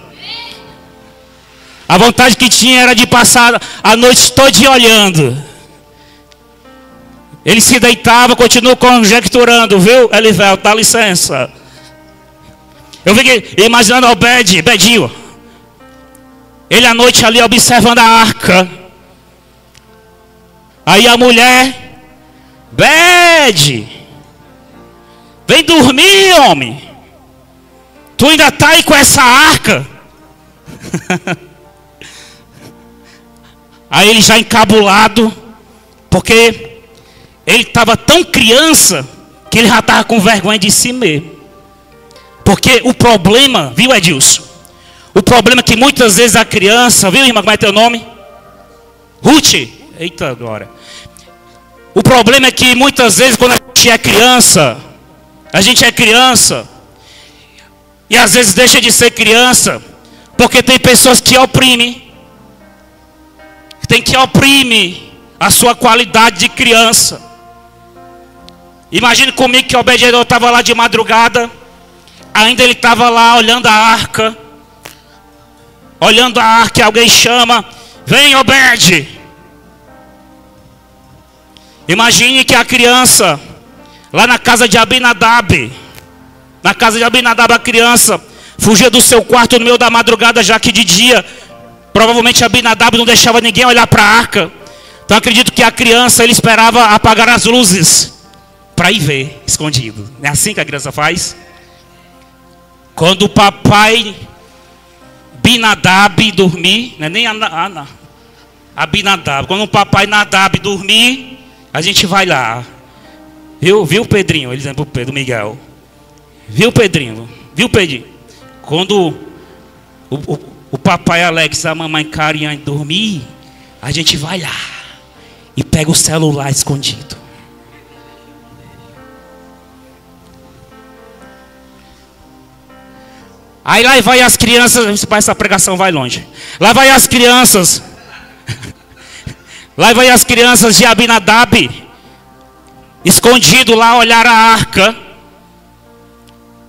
A vontade que tinha era de passar a noite toda olhando. Ele se deitava, continuou conjecturando, viu, Elivel, dá licença. Eu fiquei imaginando Bedinho. Ele à noite ali observando a arca. Aí a mulher: Bed, vem dormir, homem. Tu ainda está aí com essa arca? Aí ele já encabulado, porque ele estava tão criança que ele já estava com vergonha de si mesmo. Porque o problema, viu, Edilson? O problema é que muitas vezes a criança, viu, irmã, como é teu nome? Ruth. Eita, glória. O problema é que muitas vezes quando a gente é criança, e às vezes deixa de ser criança, porque tem pessoas que oprimem a sua qualidade de criança. Imagine comigo que o Obed-edom estava lá de madrugada. Ainda ele estava lá olhando a arca. E alguém chama: vem, Obed. Imagine que a criança lá na casa de Abinadab. Na casa de Abinadab, a criança fugia do seu quarto no meio da madrugada, já que de dia, provavelmente Abinadab não deixava ninguém olhar para a arca. Então acredito que a criança, ele esperava apagar as luzes para ir ver, escondido. Não é assim que a criança faz? Quando o papai Abinadab dormir, não é nem Abinadab, quando o papai Nadab dormir, a gente vai lá. Viu Pedrinho? Ele dizendo para o Pedro Miguel. Viu Pedrinho? Quando o papai Alex e a mamãe Kariane dormir, a gente vai lá e pega o celular escondido. Aí lá vai as crianças, essa pregação vai longe. Lá vai as crianças. Lá vai as crianças de Abinadab, escondido lá, olhar a arca.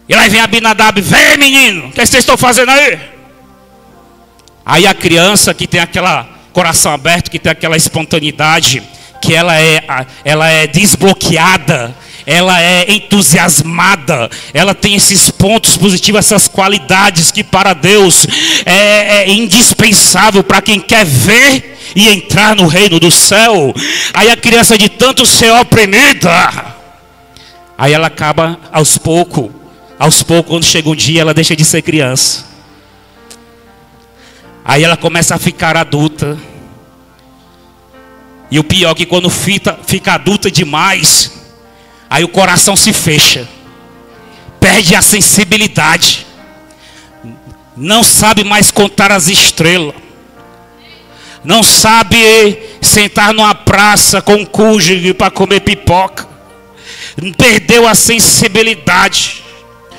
E lá vem Abinadab, vem menino, o que vocês estão fazendo aí? Aí a criança que tem aquele coração aberto, que tem aquela espontaneidade, que ela é desbloqueada, ela é entusiasmada, ela tem esses pontos positivos, essas qualidades que para Deus é indispensável para quem quer ver e entrar no reino do céu. Aí a criança, de tanto ser oprimida, aí ela acaba aos poucos, quando chega um dia, ela deixa de ser criança. Aí ela começa a ficar adulta. E o pior é que quando fica adulta demais, aí o coração se fecha, perde a sensibilidade, não sabe mais contar as estrelas, não sabe sentar numa praça com um cônjuge para comer pipoca, perdeu a sensibilidade,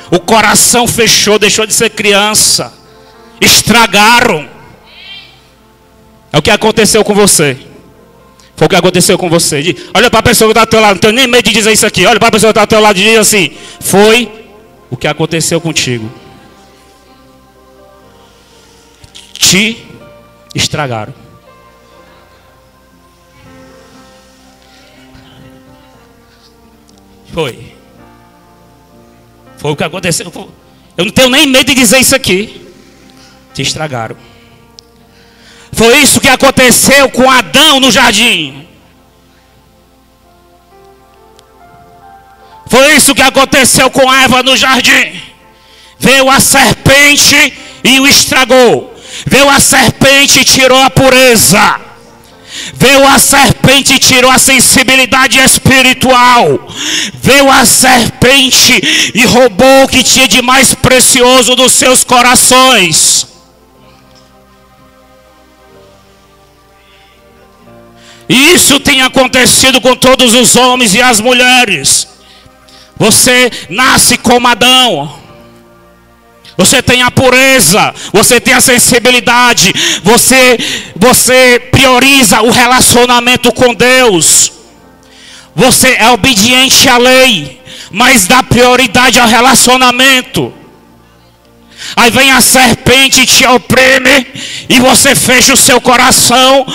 o coração fechou, deixou de ser criança, estragaram. É o que aconteceu com você. Foi o que aconteceu com você. Olha para a pessoa que está ao teu lado, não tenho nem medo de dizer isso aqui. Olha para a pessoa que está ao teu lado e diz assim: foi o que aconteceu contigo. Te estragaram. Foi o que aconteceu. Eu não tenho nem medo de dizer isso aqui. Te estragaram. Foi isso que aconteceu com Adão no jardim. Foi isso que aconteceu com Eva no jardim. Veio a serpente e o estragou. Veio a serpente e tirou a pureza. Veio a serpente e tirou a sensibilidade espiritual. Veio a serpente e roubou o que tinha de mais precioso dos seus corações. E isso tem acontecido com todos os homens e as mulheres. Você nasce como Adão. Você tem a pureza, você tem a sensibilidade, você prioriza o relacionamento com Deus. Você é obediente à lei, mas dá prioridade ao relacionamento. Aí vem a serpente e te oprime, e você fecha o seu coração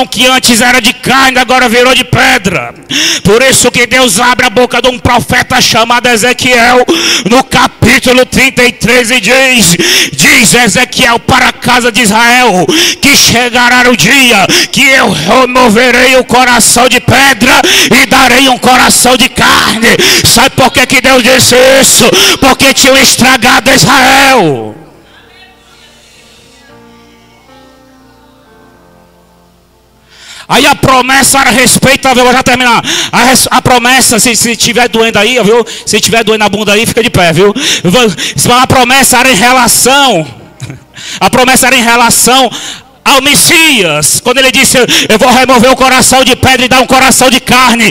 que antes era de carne, agora virou de pedra. Por isso que Deus abre a boca de um profeta chamado Ezequiel, no capítulo 33, e diz Ezequiel para a casa de Israel, que chegará o dia que eu removerei o coração de pedra e darei um coração de carne. Sabe por que Deus disse isso? Porque tinham estragado Israel. Aí a promessa era respeito, eu vou já terminar. A promessa, se estiver doendo aí, viu? Se estiver doendo a bunda aí, fica de pé, viu? A promessa era em relação ao Messias, quando ele disse: eu vou remover o coração de pedra e dar um coração de carne.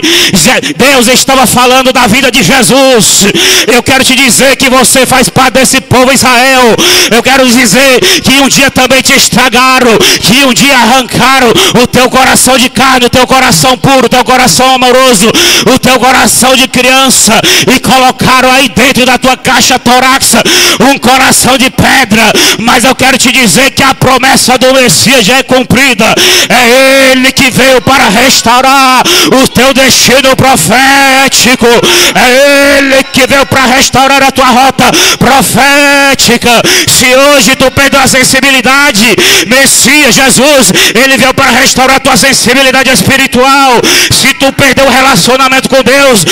Deus estava falando da vida de Jesus. Eu quero te dizer que você faz parte desse povo Israel. Eu quero dizer que um dia também te estragaram, que um dia arrancaram o teu coração de carne, o teu coração puro, o teu coração amoroso, o teu coração de criança, e colocaram aí dentro da tua caixa torácica um coração de pedra. Mas eu quero te dizer que a promessa do Messias profecia já é cumprida. É Ele que veio para restaurar o teu destino profético. É Ele que veio para restaurar a tua rota profética. Se hoje tu perdeu a sensibilidade, Messias, Jesus, Ele veio para restaurar a tua sensibilidade espiritual. Se tu perdeu o relacionamento com Deus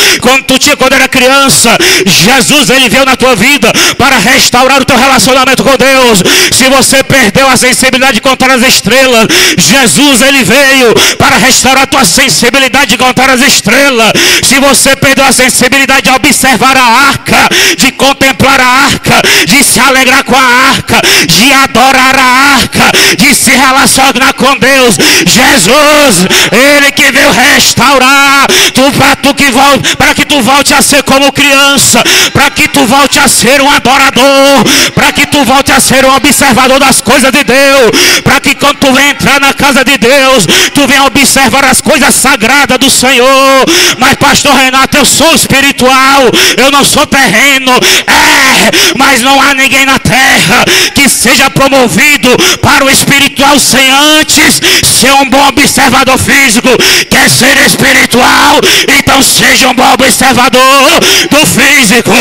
quando era criança, Jesus, Ele veio na tua vida para restaurar o teu relacionamento com Deus. Se você perdeu a sensibilidade de contar as estrelas, Jesus, Ele veio para restaurar a tua sensibilidade de contar as estrelas. Se você perdeu a sensibilidade de observar a arca, de contemplar a arca, de se alegrar com a arca, de adorar a arca, de se relacionar com Deus, Jesus, Ele que veio restaurar para que tu volte a ser como criança, para que tu volte a ser um adorador, para que tu volte a ser um observador das coisas de Deus, para que quando tu vem entrar na casa de Deus, tu venha observar as coisas sagradas do Senhor. Mas pastor Renato, eu sou espiritual, eu não sou terreno. Mas não há ninguém na terra que seja promovido para o espiritual sem antes ser um bom observador físico. Quer ser espiritual? Então seja um bom observador do físico.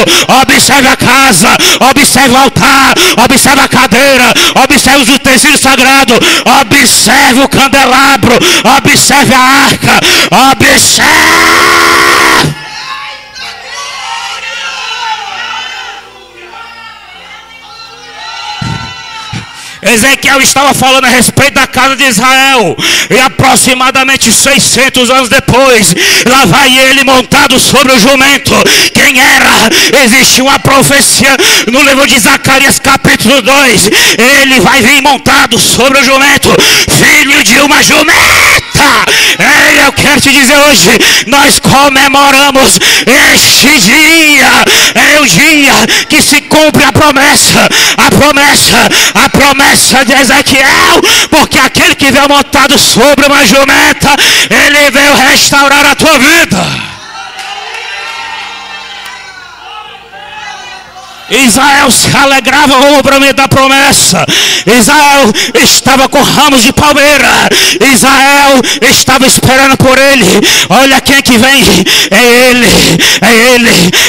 Observe a casa, observe o altar, observe a cadeira, observe os utensílios sagrados, observe o candelabro, observe a arca, observe. Ezequiel estava falando a respeito da casa de Israel, e aproximadamente 600 anos depois, lá vai ele montado sobre o jumento. Quem era? Existe uma profecia no livro de Zacarias capítulo 2, ele vai vir montado sobre o jumento, filho de uma jumenta. Eu quero te dizer hoje, nós comemoramos este dia, é o dia que se cumpre a promessa de Ezequiel, porque aquele que veio montado sobre uma jumenta, ele veio restaurar a tua vida. Israel se alegrava com o cumprimento da promessa. Israel estava com ramos de palmeira. Israel estava esperando por ele. Olha quem que vem. É ele.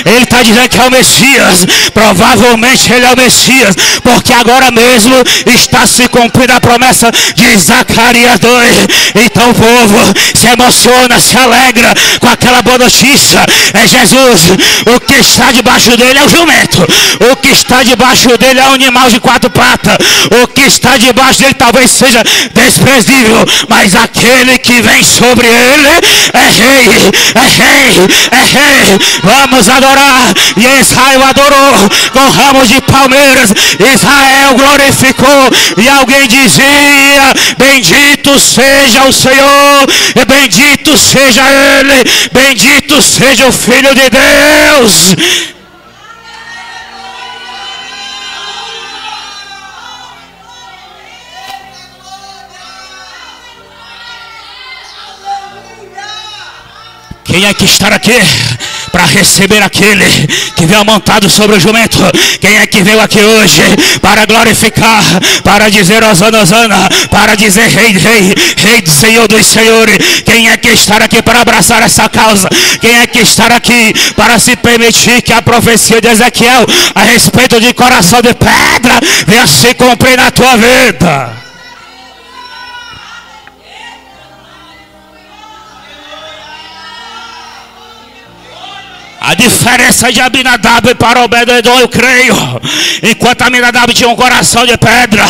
Ele está dizendo que é o Messias. Provavelmente ele é o Messias, porque agora mesmo está se cumprindo a promessa de Zacarias 2. Então o povo se emociona, se alegra com aquela boa notícia. É Jesus. O que está debaixo dele é o jumento. O que está debaixo dele é um animal de 4 patas. O que está debaixo dele talvez seja desprezível, mas aquele que vem sobre ele é rei, é rei, é rei. Vamos adorar. E Israel adorou com ramos de palmeiras. Israel glorificou. E alguém dizia: bendito seja o Senhor, e bendito seja ele, bendito seja o Filho de Deus. Quem é que está aqui para receber aquele que veio montado sobre o jumento? Quem é que veio aqui hoje para glorificar, para dizer Hosana, Hosana, para dizer Rei, Rei, Rei do Senhor dos Senhores? Quem é que está aqui para abraçar essa causa? Quem é que está aqui para se permitir que a profecia de Ezequiel a respeito de coração de pedra venha se cumprir na tua vida? A diferença de Abinadab para Obed-edom, eu creio. Enquanto Abinadab tinha um coração de pedra,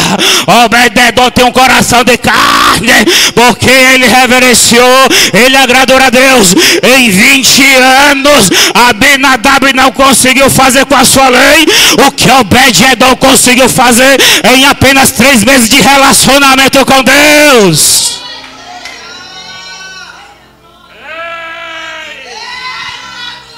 Obed-edom tem um coração de carne, porque ele reverenciou, ele agradou a Deus. Em 20 anos, Abinadab não conseguiu fazer com a sua lei o que Obed-edom conseguiu fazer em apenas 3 meses de relacionamento com Deus.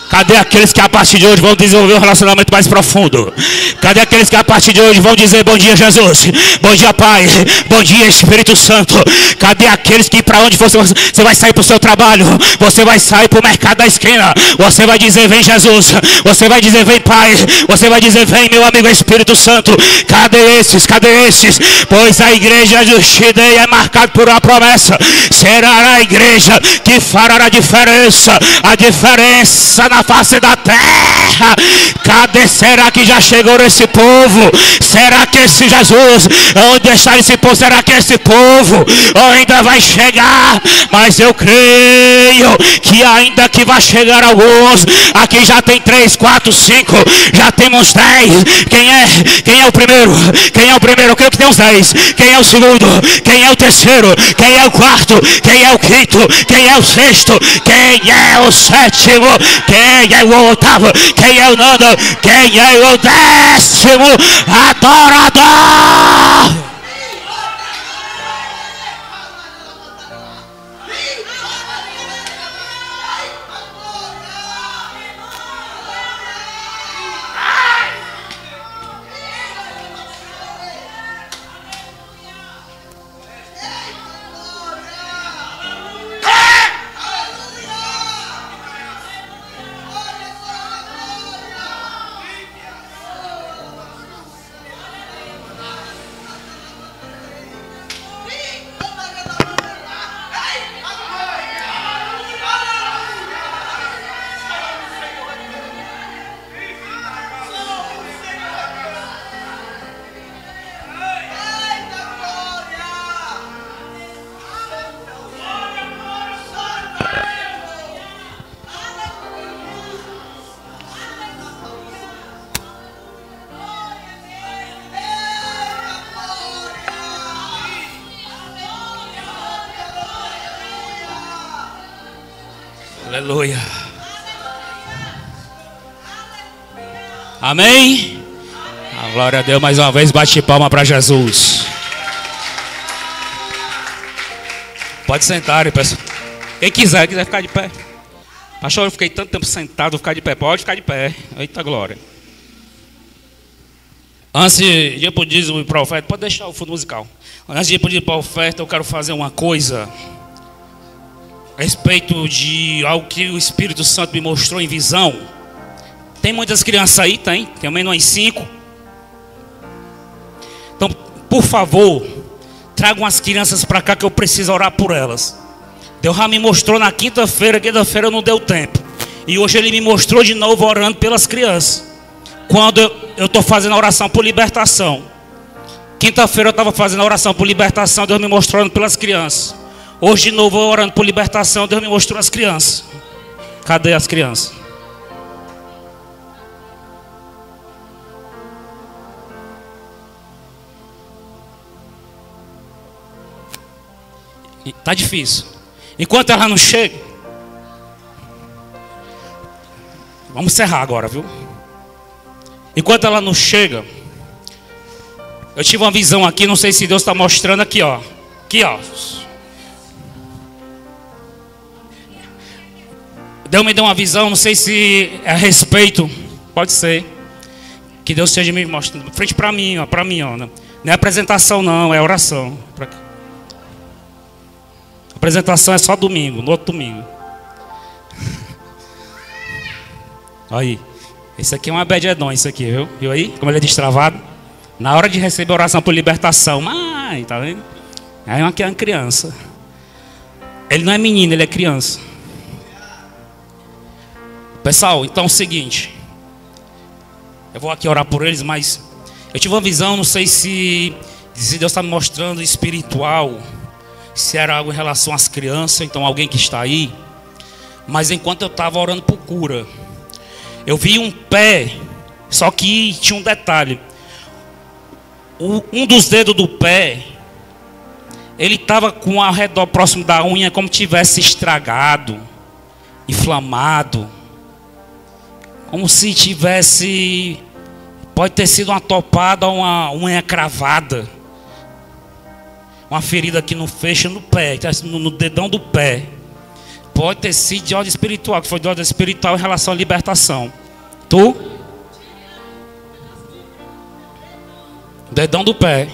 Cadê aqueles que a partir de hoje vão desenvolver um relacionamento mais profundo? Cadê aqueles que a partir de hoje vão dizer bom dia, Jesus? Bom dia, Pai. Bom dia, Espírito Santo. Cadê aqueles que para onde você vai sair para o seu trabalho? Você vai sair para o mercado da esquina. Você vai dizer vem, Jesus. Você vai dizer vem, Pai. Você vai dizer vem, meu amigo Espírito Santo. Cadê esses? Cadê esses? Pois a igreja de Judeia é marcada por uma promessa. Será a igreja que fará a diferença na face da terra. Cadê? Será que já chegou esse povo? Será que esse Jesus, onde está esse povo? Será que esse povo ainda vai chegar? Mas eu creio que ainda que vai chegar alguns. Aqui já tem 3, 4, 5, já temos 10. Quem é o primeiro? Quem é o primeiro? Eu creio que tem uns 10. Quem é o segundo? Quem é o terceiro? Quem é o quarto? Quem é o quinto? Quem é o sexto? Quem é o sétimo? Quem é o oitavo? Quem é o nono? Quem é o 10º adorador? Aleluia. Amém? A glória a Deus mais uma vez. Bate palma para Jesus. Pode sentar, pessoal. Quem quiser ficar de pé. Pastor, eu fiquei tanto tempo sentado, vou ficar de pé. Pode ficar de pé. Eita glória. Antes de ir para o dízimo e para a oferta, pode deixar o fundo musical. Antes de ir para a oferta, eu quero fazer uma coisa a respeito de algo que o Espírito Santo me mostrou em visão. Tem muitas crianças aí? Tem menos uns 5. Então, por favor, tragam as crianças para cá que eu preciso orar por elas. Deus já me mostrou na quinta-feira não deu tempo. E hoje Ele me mostrou de novo orando pelas crianças. Quando eu estou fazendo a oração por libertação. Quinta-feira eu estava fazendo a oração por libertação, Deus me mostrou orando pelas crianças. Hoje de novo orando por libertação, Deus me mostrou as crianças. Cadê as crianças? Tá difícil. Enquanto ela não chega, vamos encerrar agora, viu? Enquanto ela não chega, eu tive uma visão aqui, não sei se Deus está mostrando aqui, ó. Aqui, ó. Deus me deu uma visão, não sei se é a respeito, pode ser, que Deus esteja me mostrando, frente para mim, ó, não é apresentação não, é oração. A apresentação é só domingo, no outro domingo. Aí, esse aqui é uma bededon, isso aqui, viu? Viu aí, como ele é destravado? Na hora de receber a oração por libertação, mãe, tá vendo? É uma criança. Ele não é menino, ele é criança. Pessoal, então é o seguinte. Eu vou aqui orar por eles, mas eu tive uma visão, não sei se Deus está me mostrando espiritual, se era algo em relação às crianças, então alguém que está aí. Mas enquanto eu estava orando por cura, eu vi um pé, só que tinha um detalhe. Um dos dedos do pé, ele estava com ao redor próximo da unha como tivesse estragado, inflamado. Como se tivesse, pode ter sido uma topada ou uma unha cravada. Uma ferida que não fecha no pé, no dedão do pé. Pode ter sido de ordem espiritual, que foi de ordem espiritual em relação à libertação. Tu? Dedão do pé.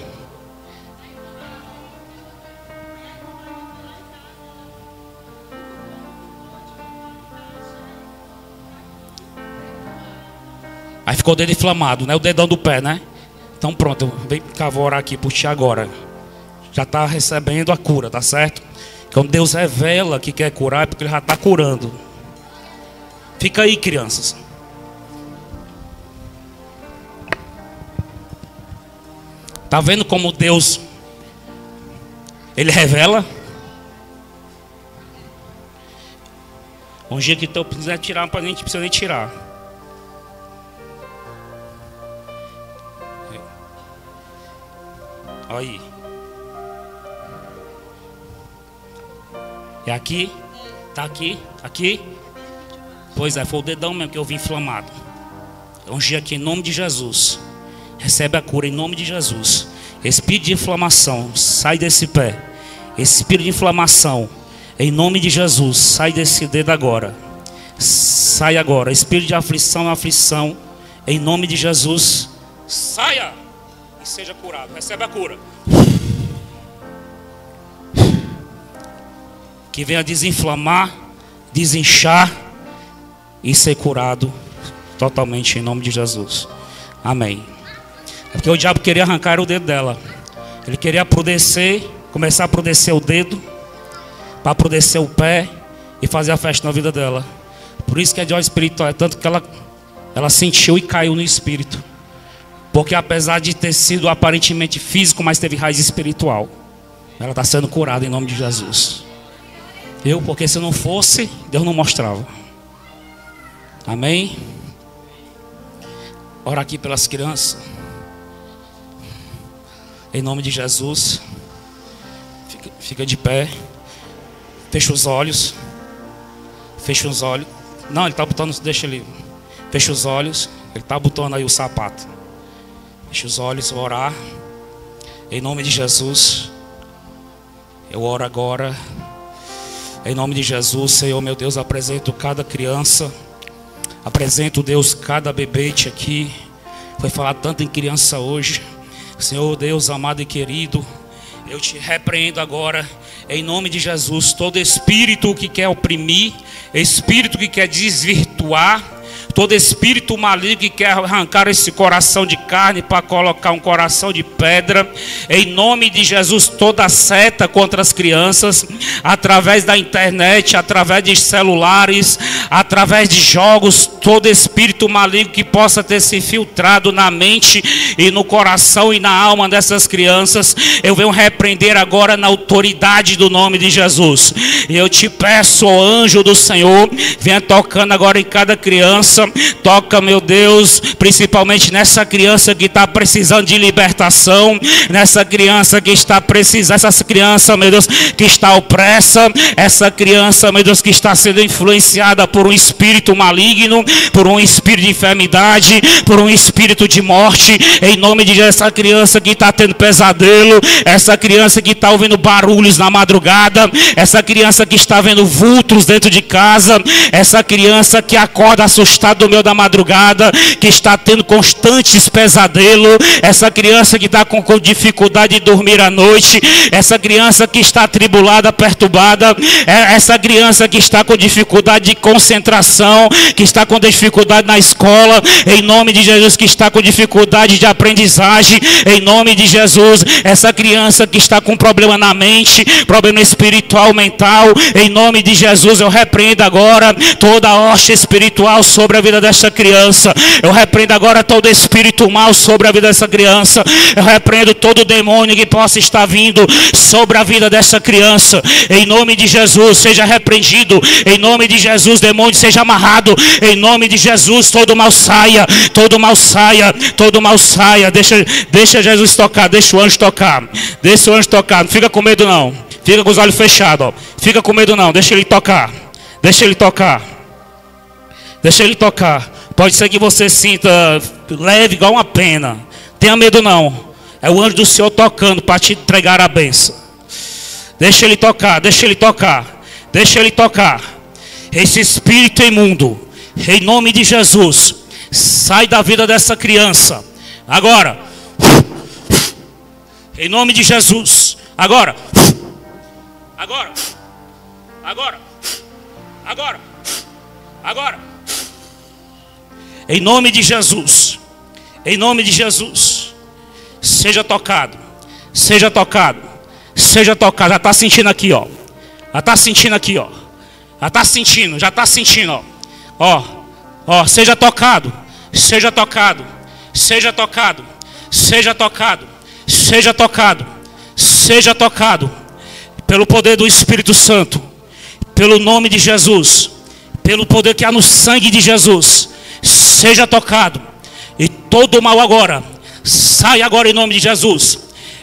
Aí ficou o dedo inflamado, né? O dedão do pé, né? Então pronto, vem cá, vou orar aqui por ti agora. Já está recebendo a cura, tá certo? Quando Deus revela que quer curar, é porque Ele já está curando. Fica aí, crianças. Tá vendo como Deus, Ele revela? Um dia que tu precisa tirar, para a gente precisa nem tirar. Olha aí. É aqui? Tá aqui? Aqui? Pois é, foi o dedão mesmo que eu vi inflamado. Ungi aqui em nome de Jesus. Recebe a cura em nome de Jesus. Espírito de inflamação, sai desse pé. Espírito de inflamação, em nome de Jesus, sai desse dedo agora. Sai agora. Espírito de aflição, em nome de Jesus, saia e seja curado. Recebe a cura. Que venha desinflamar, desinchar e ser curado totalmente em nome de Jesus. Amém. É porque o diabo queria arrancar o dedo dela. Ele queria começar a aprudecer o dedo, para aprudecer o pé e fazer a festa na vida dela. Por isso que é de ordem espiritual, é tanto que ela sentiu e caiu no espírito. Porque apesar de ter sido aparentemente físico, mas teve raiz espiritual. Ela está sendo curada em nome de Jesus. Porque se não fosse, Deus não mostrava. Amém? Ora aqui pelas crianças. Em nome de Jesus. Fica de pé. Fecha os olhos. Fecha os olhos. Não, ele está botando, deixa ele. Fecha os olhos. Ele está botando aí o sapato. Fecha os olhos, vou orar. Em nome de Jesus. Eu oro agora. Em nome de Jesus, Senhor, meu Deus, apresento cada criança. Apresento, Deus, cada bebete aqui. Foi falado tanto em criança hoje. Senhor, Deus amado e querido, eu te repreendo agora, em nome de Jesus, todo espírito que quer oprimir, espírito que quer desvirtuar, todo espírito maligno que quer arrancar esse coração de carne para colocar um coração de pedra, em nome de Jesus, toda seta contra as crianças, através da internet, através de celulares, através de jogos, todo espírito maligno que possa ter se infiltrado na mente e no coração e na alma dessas crianças, eu venho repreender agora na autoridade do nome de Jesus. E eu te peço, ó anjo do Senhor, venha tocando agora em cada criança. Toca, meu Deus, principalmente nessa criança que está precisando de libertação, nessa criança que está precisando, essa criança, meu Deus, que está opressa, essa criança, meu Deus, que está sendo influenciada por um espírito maligno, por um espírito de enfermidade, por um espírito de morte, em nome de Jesus, essa criança que está tendo pesadelo, essa criança que está ouvindo barulhos na madrugada, essa criança que está vendo vultos dentro de casa, essa criança que acorda assustada do meio da madrugada, que está tendo constantes pesadelos, essa criança que está com dificuldade de dormir à noite, essa criança que está atribulada, perturbada, essa criança que está com dificuldade de concentração, que está com dificuldade na escola, em nome de Jesus, que está com dificuldade de aprendizagem, em nome de Jesus, essa criança que está com problema na mente, problema espiritual, mental, em nome de Jesus, eu repreendo agora toda a hoste espiritual sobre a vida dessa criança. Eu repreendo agora todo espírito mal sobre a vida dessa criança. Eu repreendo todo demônio que possa estar vindo sobre a vida dessa criança. Em nome de Jesus, seja repreendido. Em nome de Jesus, demônio seja amarrado. Em nome de Jesus, todo mal saia. Todo mal saia. Todo mal saia. Deixa Jesus tocar. Deixa o anjo tocar. Deixa o anjo tocar. Não fica com medo não. Fica com os olhos fechados. Ó. Fica com medo não. Deixa ele tocar. Deixa ele tocar. Deixa ele tocar. Pode ser que você sinta leve igual uma pena. Tenha medo não. É o anjo do Senhor tocando para te entregar a bênção. Deixa ele tocar, deixa ele tocar. Deixa ele tocar. esse espírito imundo, em nome de Jesus, sai da vida dessa criança. Agora, em nome de Jesus. Agora, agora, agora, agora, agora. Em nome de Jesus. Em nome de Jesus. Seja tocado. Seja tocado. Seja tocado. Já está sentindo aqui, ó. Já está sentindo aqui, ó. Já está sentindo. Já está sentindo, ó. Ó. Ó. Seja tocado. Seja tocado. Seja tocado. Seja tocado. Seja tocado. Seja tocado. Pelo poder do Espírito Santo. Pelo nome de Jesus. Pelo poder que há no sangue de Jesus. Seja tocado. E todo mal agora, sai agora em nome de Jesus.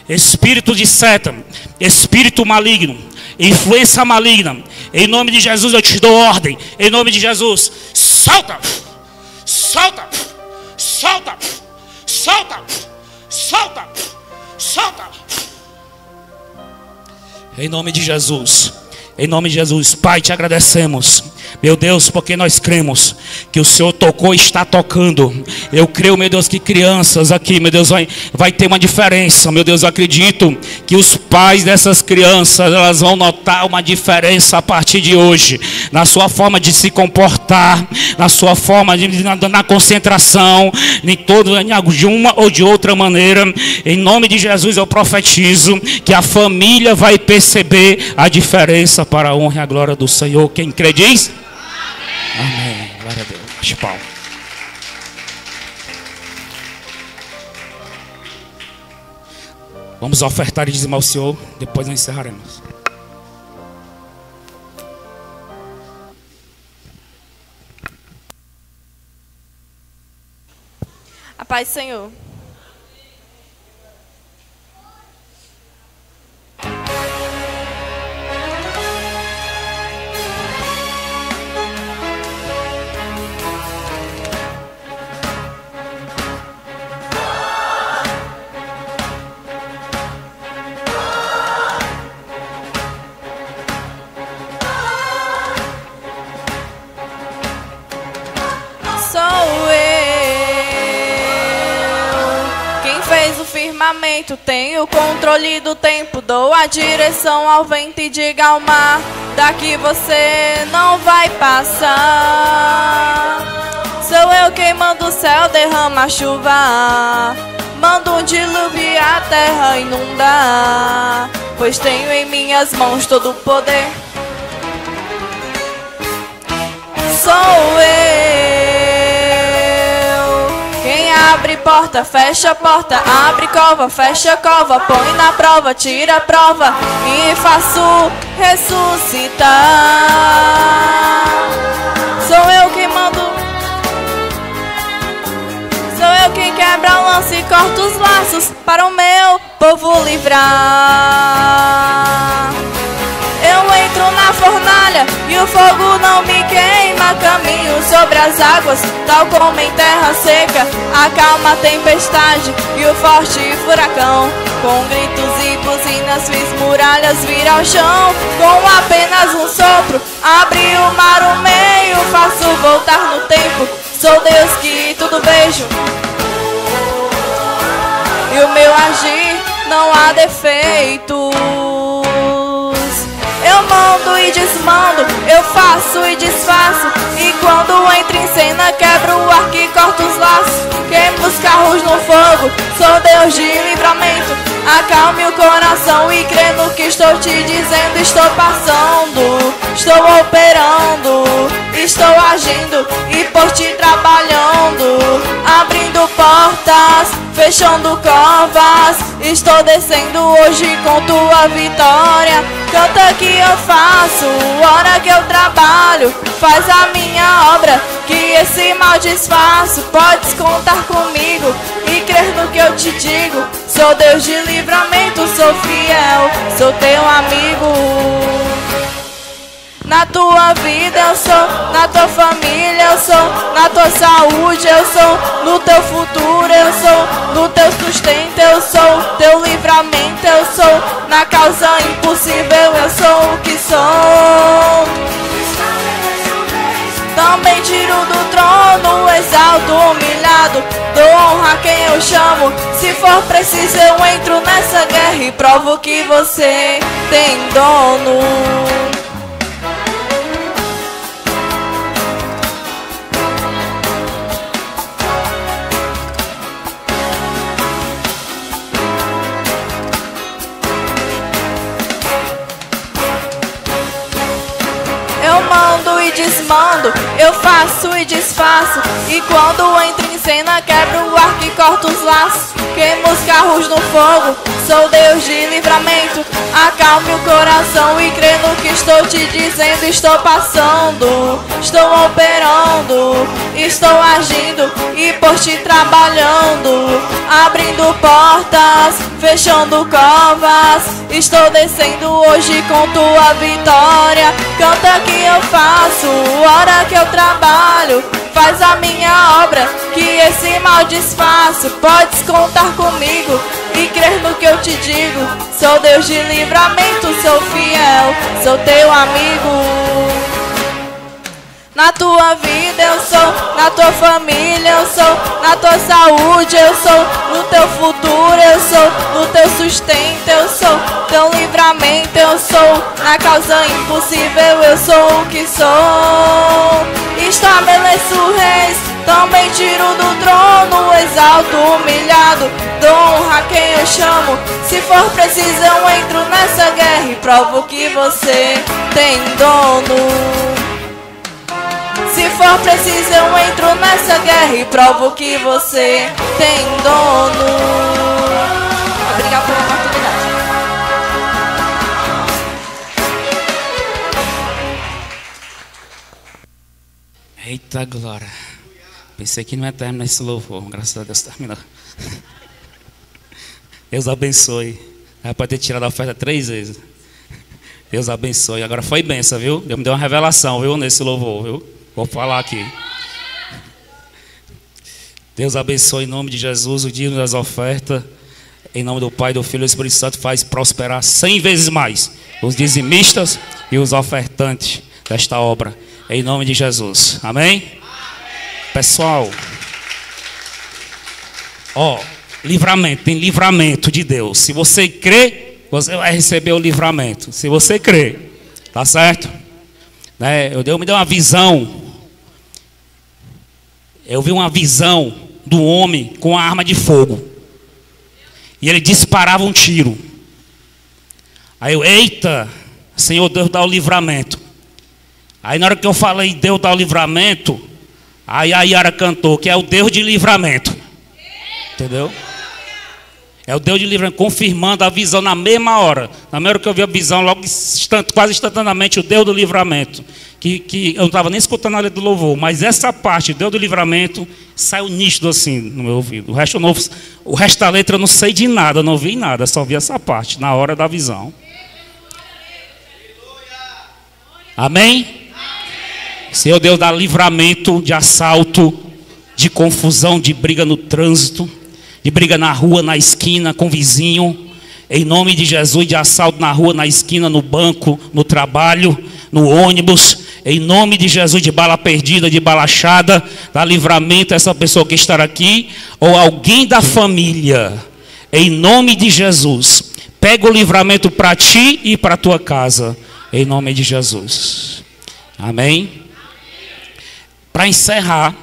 Espírito de seta, espírito maligno, influência maligna, em nome de Jesus eu te dou ordem. Em nome de Jesus, solta, solta, solta, solta, solta, solta. Em nome de Jesus. Em nome de Jesus, Pai, te agradecemos, meu Deus, porque nós cremos que o Senhor tocou e está tocando. Eu creio, meu Deus, que crianças aqui, meu Deus, vai ter uma diferença. Meu Deus, eu acredito que os pais dessas crianças, elas vão notar uma diferença a partir de hoje, na sua forma de se comportar, na sua forma na concentração, de uma ou de outra maneira. Em nome de Jesus eu profetizo que a família vai perceber a diferença para a honra e a glória do Senhor. Quem crê diz? Amém. Amém. Glória a Deus. Bate palma. Vamos ofertar e dizimar ao Senhor. Depois nós encerraremos. A paz do Senhor. Tenho o controle do tempo, dou a direção ao vento e diga ao mar: daqui você não vai passar. Sou eu quem manda o céu derrama a chuva, mando um dilúvio e a terra inundar, pois tenho em minhas mãos todo o poder. Sou abre porta, fecha porta, abre cova, fecha cova, põe na prova, tira a prova e faço ressuscitar. Sou eu quem mando, sou eu quem quebra o lance e corta os laços para o meu povo livrar. Eu entro na fornalha e o fogo não me queima. Caminho sobre as águas, tal como em terra seca. Acalma a tempestade e o forte furacão. Com gritos e buzinas fiz muralhas vir ao chão. Com apenas um sopro, abri o mar o meio. Faço voltar no tempo, sou Deus que tudo vejo. E o meu agir não há defeitos. Eu mando e desmando, eu faço e desfaço. E quando entro em cena quebro o arco e corto os laços. Queimo os carros no fogo, sou Deus de livramento. Acalme o coração e crê no que estou te dizendo. Estou passando, estou operando, estou agindo e por ti trabalhando. Abrindo portas, fechando covas. Estou descendo hoje com tua vitória. Canta que eu faço, hora que eu trabalho. Faz a minha obra, que esse mal disfarço. Podes contar comigo e crer no que eu te digo. Sou Deus de livramento, sou fiel, sou teu amigo. Na tua vida eu sou, na tua família eu sou, na tua saúde eu sou, no teu futuro eu sou, no teu sustento eu sou, teu livramento eu sou, na causa impossível eu sou o que sou. humilhado, dou honra a quem eu chamo. Se for preciso eu entro nessa guerra e provo que você tem dono. Eu mando e desmando, eu faço e desfaço. E quando entro em cena, quebro o arco e corto os laços. Queimo os carros no fogo, sou Deus de livramento. Acalme o coração e crê no que estou te dizendo. Estou passando, estou operando, estou agindo e por ti trabalhando. Abrindo portas, fechando covas. Estou descendo hoje com tua vitória. Canta que eu faço, hora que eu trabalho. Faz a minha obra, que esse mal desfaço. Podes contar comigo e crer no que eu te digo. Sou Deus de livramento, sou fiel, sou teu amigo. Na tua vida eu sou, na tua família eu sou, na tua saúde eu sou, no teu futuro eu sou, no teu sustento eu sou, teu livramento eu sou, na causa impossível eu sou o que sou. Estabeleço reis, também tiro do trono, exalto o humilhado, dou honra a quem eu chamo. Se for preciso eu entro nessa guerra e provo que você tem dono. Se for preciso eu entro nessa guerra e provo que você tem dono. Obrigado pela oportunidade. Eita glória. Pensei que não ia terminar esse louvor. Graças a Deus terminou. Deus abençoe. Era para ter tirado a oferta 3 vezes. Deus abençoe. Agora foi benção, viu? Deus me deu uma revelação, viu? Nesse louvor, viu? Vou falar aqui. Deus abençoe em nome de Jesus o dia das ofertas. Em nome do Pai, do Filho e do Espírito Santo, faz prosperar 100 vezes mais os dizimistas e os ofertantes desta obra. Em nome de Jesus. Amém? Pessoal, livramento, tem livramento de Deus. Se você crê, você vai receber o livramento. Se você crê, tá certo? Deus me deu uma visão. Eu vi uma visão do homem com a arma de fogo. E ele disparava um tiro. Aí eu, eita, Senhor Deus dá o livramento. Aí na hora que eu falei Deus dá o livramento, aí a Yara cantou que é o Deus de livramento. Entendeu? É o Deus de livramento, confirmando a visão na mesma hora. Na mesma hora que eu vi a visão, logo quase instantaneamente, o Deus do livramento. Que eu não estava nem escutando a letra do louvor, mas essa parte, o Deus do livramento, saiu nítido assim no meu ouvido. O resto da letra eu não sei de nada, eu não vi nada, só vi essa parte, na hora da visão. Amém? Senhor Deus dá livramento de assalto, de confusão, de briga no trânsito, de briga na rua, na esquina, com o vizinho. Em nome de Jesus, de assalto na rua, na esquina, no banco, no trabalho, no ônibus. Em nome de Jesus, de bala perdida, de bala achada, dá livramento a essa pessoa que está aqui, ou alguém da família. Em nome de Jesus, pega o livramento para ti e para a tua casa. Em nome de Jesus. Amém? Para encerrar,